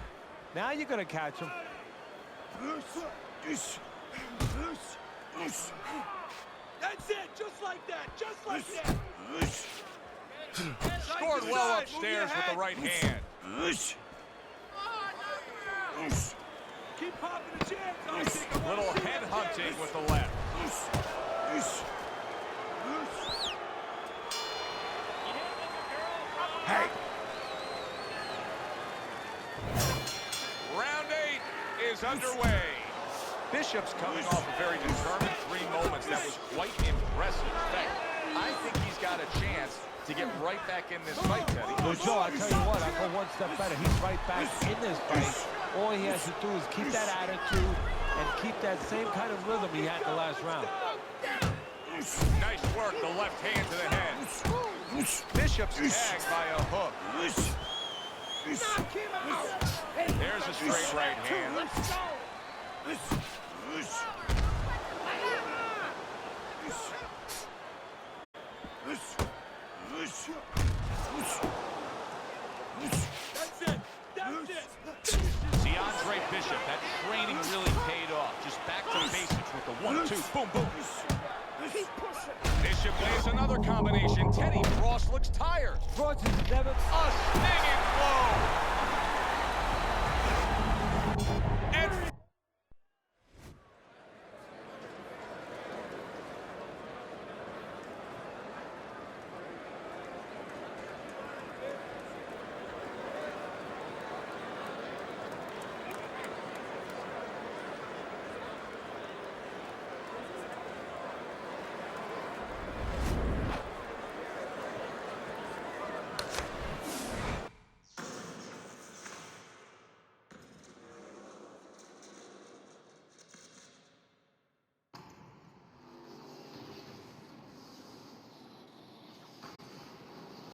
Now you're going to catch him. That's it, just like that, just like that. Scored well upstairs with the right hand. Keep popping the jabs. Little head hunting with the left. Hey. Round 8 is underway. Bishop's coming off a very determined 3 moments. That was quite impressive. In fact, I think he's got a chance to get right back in this fight, Teddy. Well, Joe, I tell you what, I go one step better. He's right back in this fight. All he has to do is keep that attitude and keep that same kind of rhythm he had in the last round. Nice work, the left hand to the head. Bishop's tagged by a hook. There's a straight right hand. That's it, that's it. See, Andre Bishop, that training really paid off. Just back to basics with the 1, 2, boom, boom. Bishop lands another combination. Teddy Frost looks tired. Frost is never... A